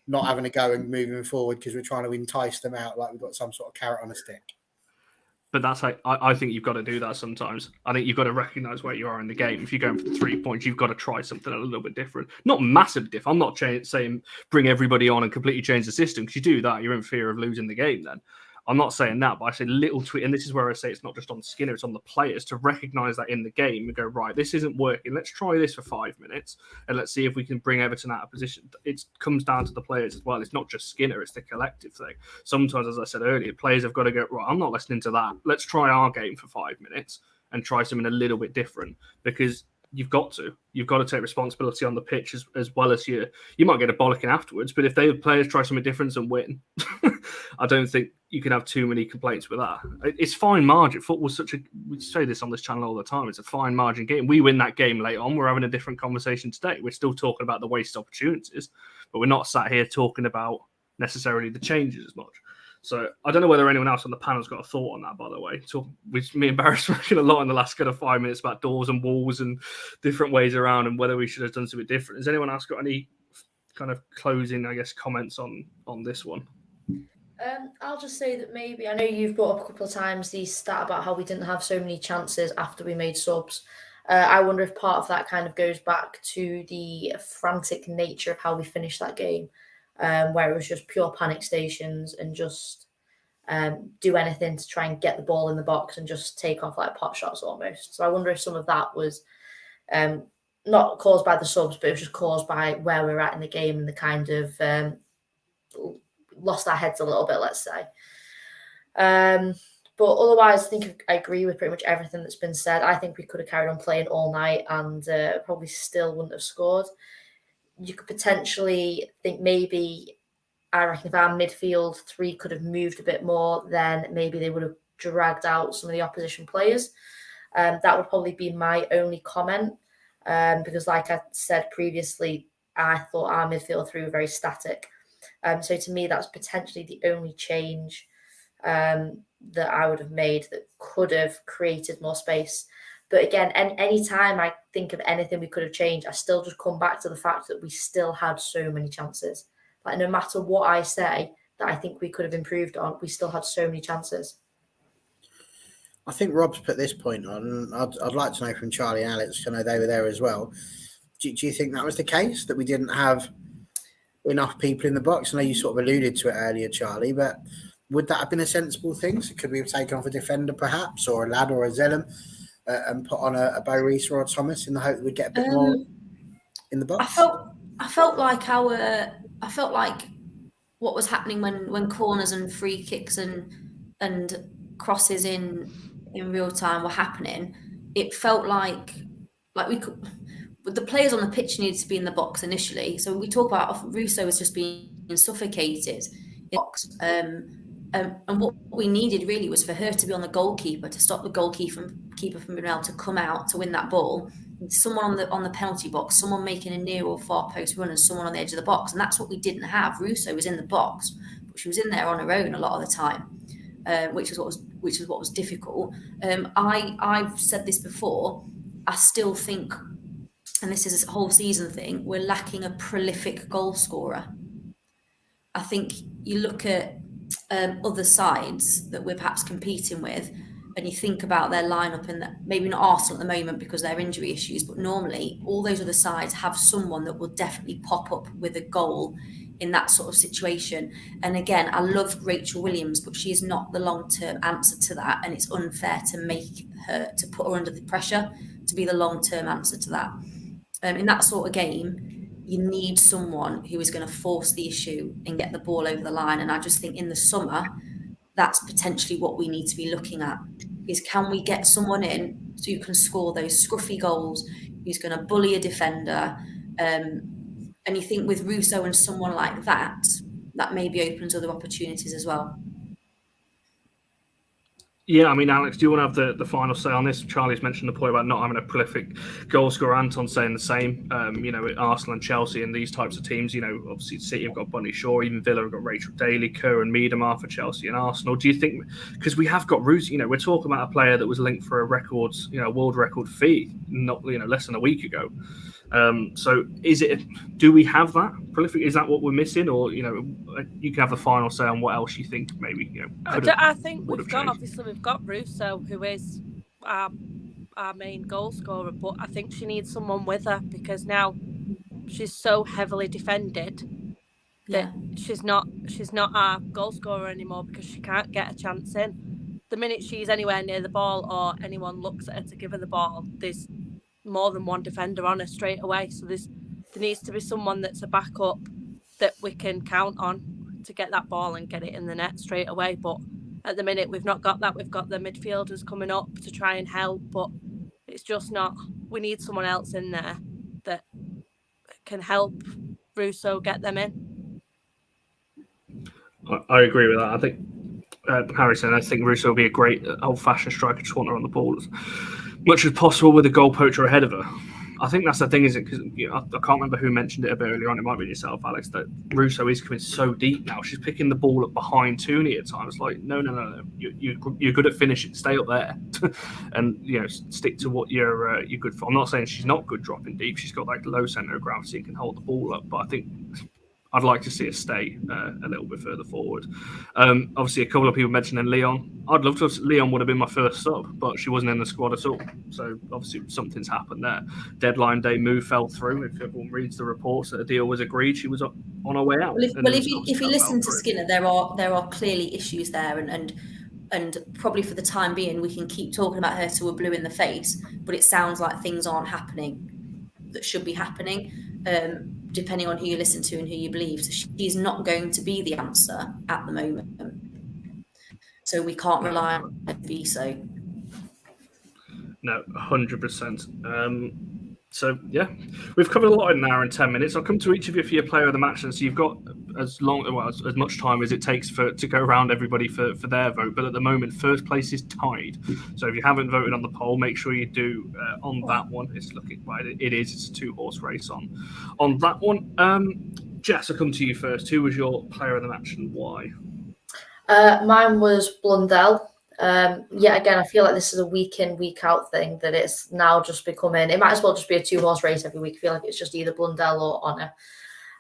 not having a go and moving forward because we're trying to entice them out like we've got some sort of carrot on a stick. But that's like, I think you've got to do that sometimes. I think you've got to recognise where you are in the game. If you're going for the 3 points, you've got to try something a little bit different. Not massive diff. I'm not saying bring everybody on and completely change the system, because you do that, you're in fear of losing the game then. I'm not saying that, but I say little tweak, and this is where I say it's not just on Skinner, it's on the players to recognise that in the game and go, right, this isn't working. Let's try this for 5 minutes and let's see if we can bring Everton out of position. It comes down to the players as well. It's not just Skinner, it's the collective thing. Sometimes, as I said earlier, players have got to go, right, I'm not listening to that. Let's try our game for 5 minutes and try something a little bit different, because you've got to take responsibility on the pitch as well as you might get a bollocking afterwards, but if the players try something different and win, I don't think you can have too many complaints with that. It's fine margin. Football's we say this on this channel all the time, it's a fine margin game. We win that game late on, we're having a different conversation today. We're still talking about the wasted opportunities, but we're not sat here talking about necessarily the changes as much. So I don't know whether anyone else on the panel's got a thought on that, by the way. So me and Barry spoken a lot in the last kind of 5 minutes about doors and walls and different ways around and whether we should have done something different. Has anyone else got any kind of closing, I guess, comments on this one? I'll just say that maybe, I know you've brought up a couple of times the stat about how we didn't have so many chances after we made subs. I wonder if part of that kind of goes back to the frantic nature of how we finished that game, where it was just pure panic stations and just do anything to try and get the ball in the box and just take off like pot shots almost. So I wonder if some of that was not caused by the subs, but it was just caused by where we're at in the game and the kind of lost our heads a little bit, let's say. But otherwise, I think I agree with pretty much everything that's been said. I think we could have carried on playing all night and probably still wouldn't have scored. You could potentially think maybe, I reckon if our midfield three could have moved a bit more, then maybe they would have dragged out some of the opposition players. That would probably be my only comment, because like I said previously, I thought our midfield three were very static. So to me, that's potentially the only change that I would have made that could have created more space. But again, any time I think of anything we could have changed, I still just come back to the fact that we still had so many chances. Like no matter what I say that I think we could have improved on, we still had so many chances. I think Rob's put this point on. I'd like to know from Charlie and Alex, I know they were there as well. Do you think that was the case, that we didn't have enough people in the box? I know you sort of alluded to it earlier, Charlie, but would that have been a sensible thing? So could we have taken off a defender perhaps, or a Lad or a Zellum, and put on a Bo Reese or a Thomas in the hope that we'd get a bit more in the box? I felt like what was happening when corners and free kicks and crosses in real time were happening. It felt like we could. The players on the pitch needed to be in the box initially. So we talk about Russo as just being suffocated in the box. And what we needed really was for her to be on the goalkeeper, to stop the goalkeeper from being able to come out to win that ball. Someone on the penalty box, someone making a near or far post run, and someone on the edge of the box. And that's what we didn't have. Russo was in the box, but she was in there on her own a lot of the time, which is what was difficult. I've said this before. I still think, and this is a whole season thing, we're lacking a prolific goal scorer. I think you look at other sides that we're perhaps competing with, and you think about their lineup, and maybe not Arsenal at the moment because of their injury issues, but normally all those other sides have someone that will definitely pop up with a goal in that sort of situation. And again, I love Rachel Williams, but she is not the long-term answer to that, and it's unfair to put her under the pressure to be the long-term answer to that. In that sort of game, you need someone who is going to force the issue and get the ball over the line. And I just think in the summer, that's potentially what we need to be looking at, is can we get someone in who can score those scruffy goals, who's going to bully a defender. And you think with Russo and someone like that, that maybe opens other opportunities as well. Yeah, I mean, Alex, do you want to have the final say on this? Charlie's mentioned the point about not having a prolific goal scorer. Anton saying the same. With Arsenal and Chelsea and these types of teams, obviously City have got Bunny Shaw, even Villa have got Rachel Daly, Kerr and Miedemar for Chelsea and Arsenal. Do you think, because we have got Russo, we're talking about a player that was linked for a record, world record fee, not less than a week ago. So do we have that prolific? Is that what we're missing? Or, you can have the final say on what else you think maybe, I think we've got Russo, who is our main goal scorer, but I think she needs someone with her, because now she's so heavily defended that she's not our goal scorer anymore, because she can't get a chance in. The minute she's anywhere near the ball or anyone looks at her to give her the ball, there's more than one defender on her straight away. So there needs to be someone that's a backup that we can count on to get that ball and get it in the net straight away. But at the minute, we've not got that. We've got the midfielders coming up to try and help, but it's just not. We need someone else in there that can help Russo get them in. I agree with that. I think Harrison, I think Russo will be a great old-fashioned striker, just want her on the ball as much as possible with a goal poacher ahead of her. I think that's the thing, is it? Because I can't remember who mentioned it a bit earlier on. It might be yourself, Alex. That Russo is coming so deep now. She's picking the ball up behind Tooney at times. Like, no. You're good at finishing. Stay up there, and stick to what you're good for. I'm not saying she's not good dropping deep. She's got like low centre of gravity and can hold the ball up. But I think I'd like to see her stay a little bit further forward. Obviously, a couple of people mentioning Leon. I'd love to have Leon would have been my first sub, but she wasn't in the squad at all. So obviously something's happened there. Deadline day move fell through. If everyone reads the reports that a deal was agreed, she was on her way out. Well, if you listen to Skinner, there are clearly issues there, and probably for the time being, we can keep talking about her till we're blue in the face, but it sounds like things aren't happening that should be happening. Depending on who you listen to and who you believe. So she's not going to be the answer at the moment. So we can't rely on her to be so. No, 100%. So, yeah, we've covered a lot in an hour and 10 minutes. I'll come to each of you for your player of the match. And so you've got as much time as it takes to go around everybody for their vote. But at the moment, first place is tied. So if you haven't voted on the poll, make sure you do on that one. It's looking right. It's a 2-horse race on that one. Jess, I'll come to you first. Who was your player of the match and why? Mine was Blundell. Again, I feel like this is a week in, week out thing, that it's now just becoming, it might as well just be a 2-horse race every week. I feel like it's just either Blundell or Honor.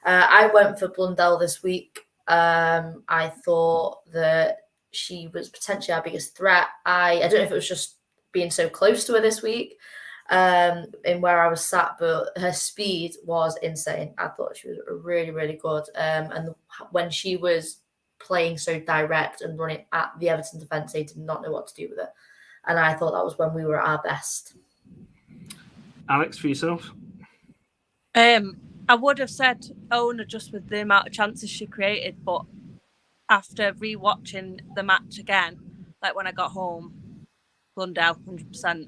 I went for Blundell this week. I thought that she was potentially our biggest threat. I don't know if it was just being so close to her this week in where I was sat, but her speed was insane. I thought she was really, really good. And when she was playing so direct and running at the Everton defence, they did not know what to do with it. And I thought that was when we were at our best. Alex, for yourself? I would have said Ona just with the amount of chances she created, but after re-watching the match again, like when I got home, Blundell, 100%.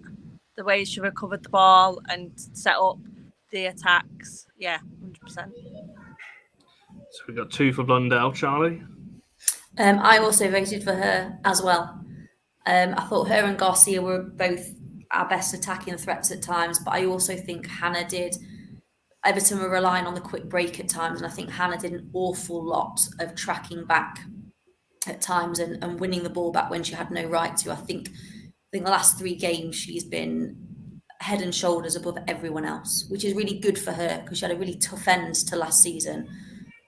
The way she recovered the ball and set up the attacks, 100%. So we've got 2 for Blundell. Charlie? I also voted for her as well. I thought her and Garcia were both our best attacking threats at times, but I also think Hannah did. Everton were relying on the quick break at times, and I think Hannah did an awful lot of tracking back at times and winning the ball back when she had no right to. I think the last 3 games she's been head and shoulders above everyone else, which is really good for her because she had a really tough end to last season.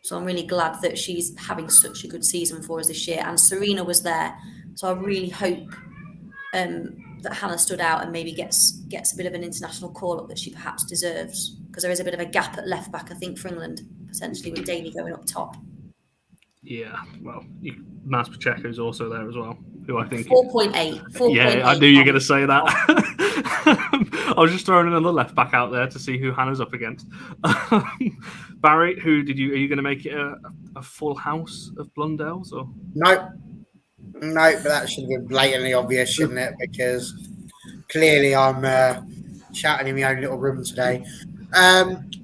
So I'm really glad that she's having such a good season for us this year. And Serena was there. So I really hope that Hannah stood out and maybe gets a bit of an international call-up that she perhaps deserves. Because there is a bit of a gap at left-back, I think, for England, potentially with Daly going up top. Yeah, well, Mas Pacheco is also there as well, who I think... 4.8. Yeah, I knew you were going to say that. I was just throwing another left-back out there to see who Hannah's up against. Barry, are you going to make it a full house of Blundells? Or? No, but that should have been blatantly obvious, shouldn't it? Because clearly I'm shouting in my own little room today.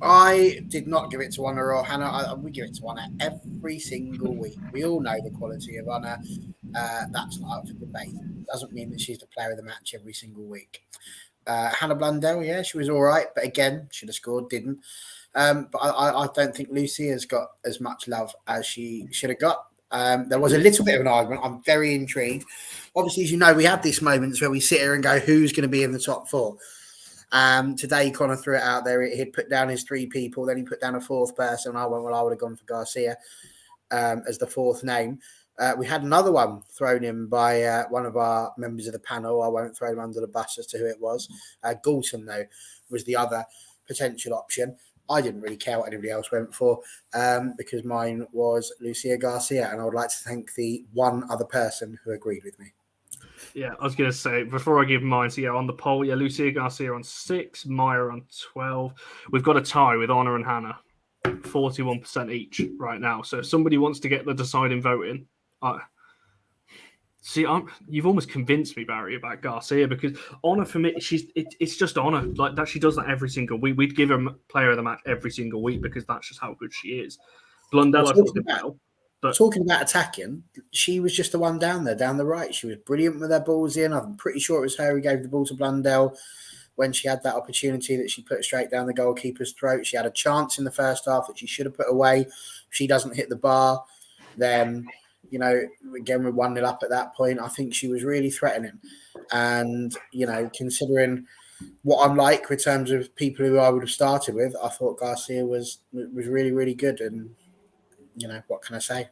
I did not give it to Honor or Hannah. We give it to Honor every single week. We all know the quality of Honor. That's not up for debate. Doesn't mean that she's the player of the match every single week. Hannah Blundell, yeah, she was all right, but again, should have scored, didn't. But I don't think Lucy has got as much love as she should have got. There was a little bit of an argument. I'm very intrigued. Obviously, as you know, we have these moments where we sit here and go, who's going to be in the top 4? Today, Connor threw it out there. He'd put down his 3 people, then he put down a 4th person. I went, well, I would have gone for Garcia as the 4th name. We had another one thrown in by one of our members of the panel. I won't throw him under the bus as to who it was. Galton, though, was the other potential option. I didn't really care what anybody else went for because mine was Lucia Garcia, and I would like to thank the one other person who agreed with me. Yeah, I was going to say, before I give mine, so on the poll, Lucia Garcia on 6, Maya on 12. We've got a tie with Honor and Hannah, 41% each right now. So if somebody wants to get the deciding vote in, you've almost convinced me, Barry, about Garcia, because Honor for me, it's just Honor. Like that, she does that every single week. We'd give her player of the match every single week because that's just how good she is. Blundell, I thought did well. But talking about attacking, she was just the one down there, down the right. She was brilliant with her balls in. I'm pretty sure it was her who gave the ball to Blundell when she had that opportunity that she put straight down the goalkeeper's throat. She had a chance in the first half that she should have put away. If she doesn't hit the bar, then, you know, again, we're 1-0 up at that point. I think she was really threatening. And, you know, considering what I'm like in terms of people who I would have started with, I thought Garcia was really, really good. And, you know, what can I say?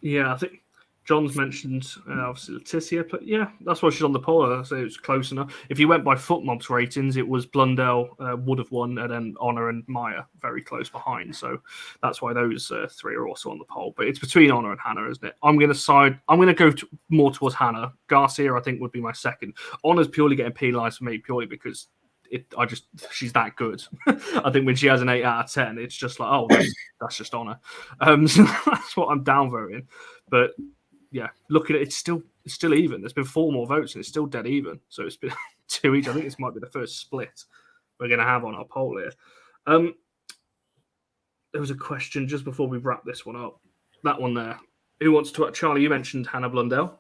Yeah, I think John's mentioned obviously Letitia, but yeah, that's why she's on the poll. So it was close enough. If you went by FootMob's ratings, it was Blundell would have won, and then Honor and Maya very close behind. So that's why those three are also on the poll. But it's between Honor and Hannah, isn't it? I'm going to go more towards Hannah. Garcia, I think, would be my second. Honor's purely getting penalised for me purely because she's that good. I think when she has an 8 out of 10, it's just like, oh, that's just Honor. So that's what I'm downvoting. But yeah, look at it. It's still even. There's been 4 more votes and it's still dead even. So it's been 2 each. I think this might be the first split we're going to have on our poll here. There was a question just before we wrap this one up. That one there. Who wants to? Charlie, you mentioned Hannah Blundell.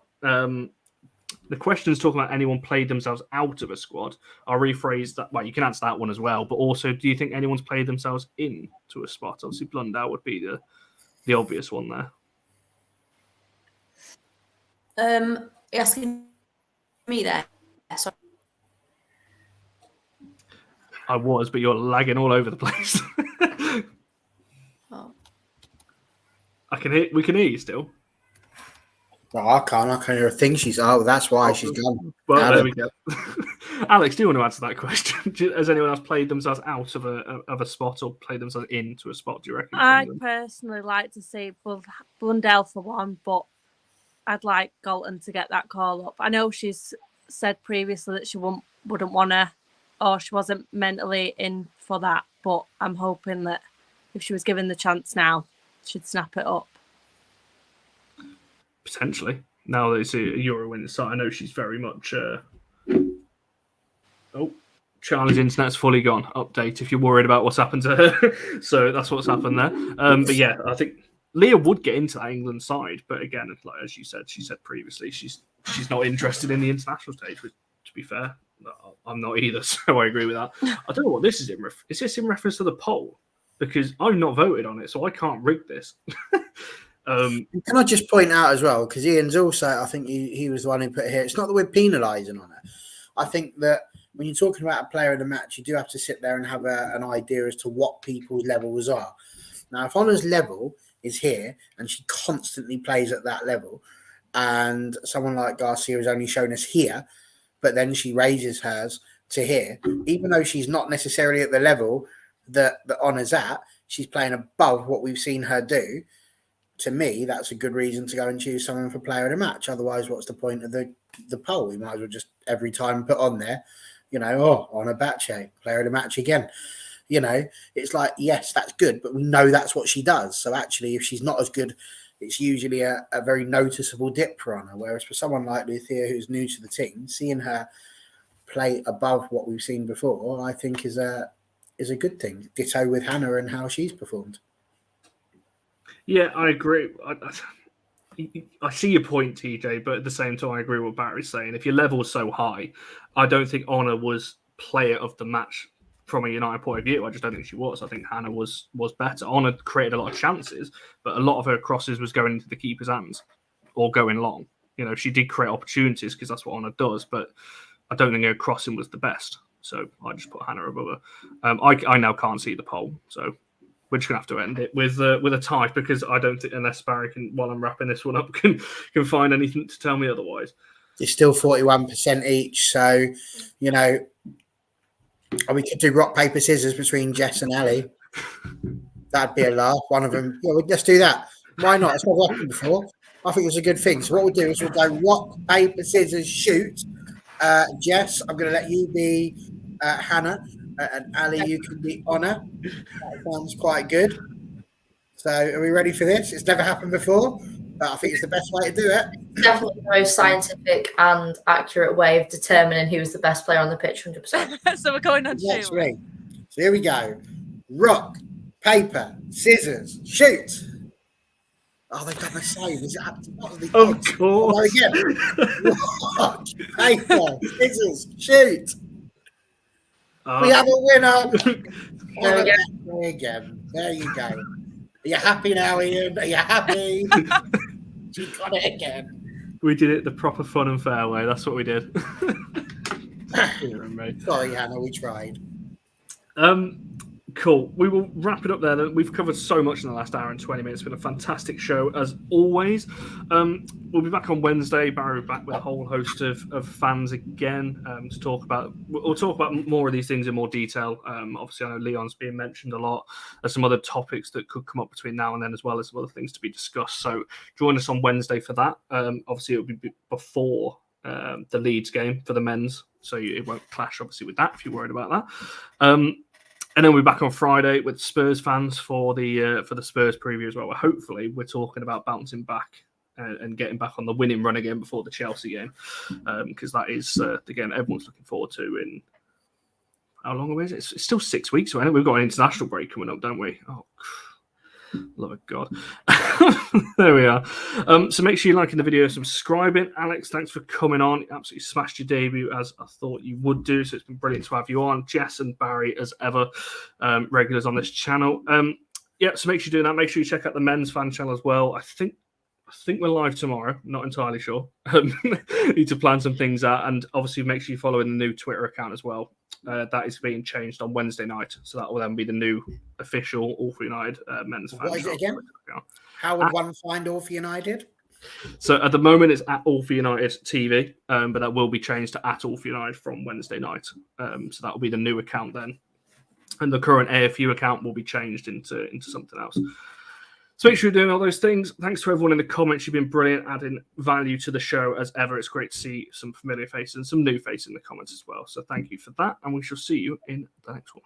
The question is talking about anyone played themselves out of a squad. I'll rephrase that. Well, you can answer that one as well. But also, do you think anyone's played themselves into a spot? Obviously, Blundell would be the obvious one there. You're asking me there? Sorry. I was, but you're lagging all over the place. Oh. We can hear you still. No, I can't hear a thing. That's why she's gone. Well, there we go. Alex, do you want to answer that question? Has anyone else played themselves out of a spot or played themselves into a spot, do you reckon? I'd personally like to see Blundell for one, but I'd like Galton to get that call up. I know she's said previously that she wouldn't want to, or she wasn't mentally in for that, but I'm hoping that if she was given the chance now, she'd snap it up. Potentially. Now that it's a Euro winning side, I know she's very much... Oh, Charlie's internet's fully gone. Update if you're worried about what's happened to her. So that's what's happened there. But yeah, I think Leah would get into that England side, but again, like as she said previously, she's not interested in the international stage. Which, to be fair, I'm not either. So I agree with that. I don't know what this is in. Is this in reference to the poll? Because I've not voted on it, so I can't rig this. Can I just point out as well, because Ian's also, I think he was the one who put it here. It's not that we're penalising on it. I think that when you're talking about a player of the match, you do have to sit there and have an idea as to what people's levels are. Now, if Honor's level is here and she constantly plays at that level, and someone like Garcia has only shown us here, but then she raises hers to here, even though she's not necessarily at the level that Honor's at, she's playing above what we've seen her do. To me, that's a good reason to go and choose someone for player of the match. Otherwise, what's the point of the poll? We might as well just every time put on there, Honor Bache, player of the match again. It's like, yes, that's good, but we know that's what she does. So actually, if she's not as good, it's usually a very noticeable dip for Honor. Whereas for someone like Luthia, who's new to the team, seeing her play above what we've seen before, I think is a good thing. Ditto with Hannah and how she's performed. Yeah, I agree. I see your point, TJ, but at the same time, I agree with what Barry's saying. If your level is so high, I don't think Honor was player of the match from a United point of view. I just don't think she was. I think Hannah was better. Honor created a lot of chances, but a lot of her crosses was going into the keeper's hands or going long. She did create opportunities because that's what Honor does, but I don't think her crossing was the best. So I just put Hannah above her. I now can't see the poll, so we're just going to have to end it with a tie because I don't think, unless Barry can, while I'm wrapping this one up, can find anything to tell me otherwise. It's still 41% each. So, we could do rock, paper, scissors between Jess and Ali. That'd be a laugh. One of them. Yeah, let's do that. Why not? It's never happened before. I think it's a good thing. So what we'll do is we'll go rock, paper, scissors, shoot. Jess, I'm going to let you be Hannah. And Ali, you can be Honor. That sounds quite good. So are we ready for this? It's never happened before, but I think it's the best way to do it. Definitely the most scientific and accurate way of determining who's the best player on the pitch, 100%. So we're going on Next shoot. week. So here we go. Rock, paper, scissors, shoot. Oh, they've done the same. Is it Of course. Oh, again. Rock, paper, scissors, shoot. We have a winner. There we go. Again. There you go. Are you happy now, Ian? Are you happy? You got it again. We did it the proper fun and fair way. That's what we did. Sorry, Hannah, we tried. Cool. We will wrap it up there. We've covered so much in the last hour and 20 minutes. It's been a fantastic show, as always. We'll be back on Wednesday. Barry will be back with a whole host of fans again to talk about. We'll talk about more of these things in more detail. Obviously, I know Leon's being mentioned a lot. There's some other topics that could come up between now and then, as well as some other things to be discussed. So join us on Wednesday for that. Obviously, it'll be before the Leeds game for the men's, so it won't clash, obviously, with that if you're worried about that. And then we're back on Friday with Spurs fans for the Spurs preview as well. Where hopefully we're talking about bouncing back and getting back on the winning run again before the Chelsea game, because that is the game everyone's looking forward to. In how long away is it? It's still 6 weeks away. We've got an international break coming up, don't we? Oh, love of God. There we are. So make sure you're liking the video, subscribing. Alex, thanks for coming on. You absolutely smashed your debut, as I thought you would do. So it's been brilliant to have you on. Jess and Barry, as ever, regulars on this channel. So make sure you do that. Make sure you check out the men's fan channel as well. I think we're live tomorrow. Not entirely sure. Need to plan some things out. And obviously make sure you follow in the new Twitter account as well. That is being changed on Wednesday night. So that will then be the new official All for United men's fan channel. What is it again? How would one find All for United? So at the moment it's at All for United TV, but that will be changed to at All for United from Wednesday night. So that will be the new account then. And the current AFU account will be changed into something else. So make sure you're doing all those things. Thanks to everyone in the comments. You've been brilliant, adding value to the show as ever. It's great to see some familiar faces and some new faces in the comments as well. So thank you for that, and we shall see you in the next one.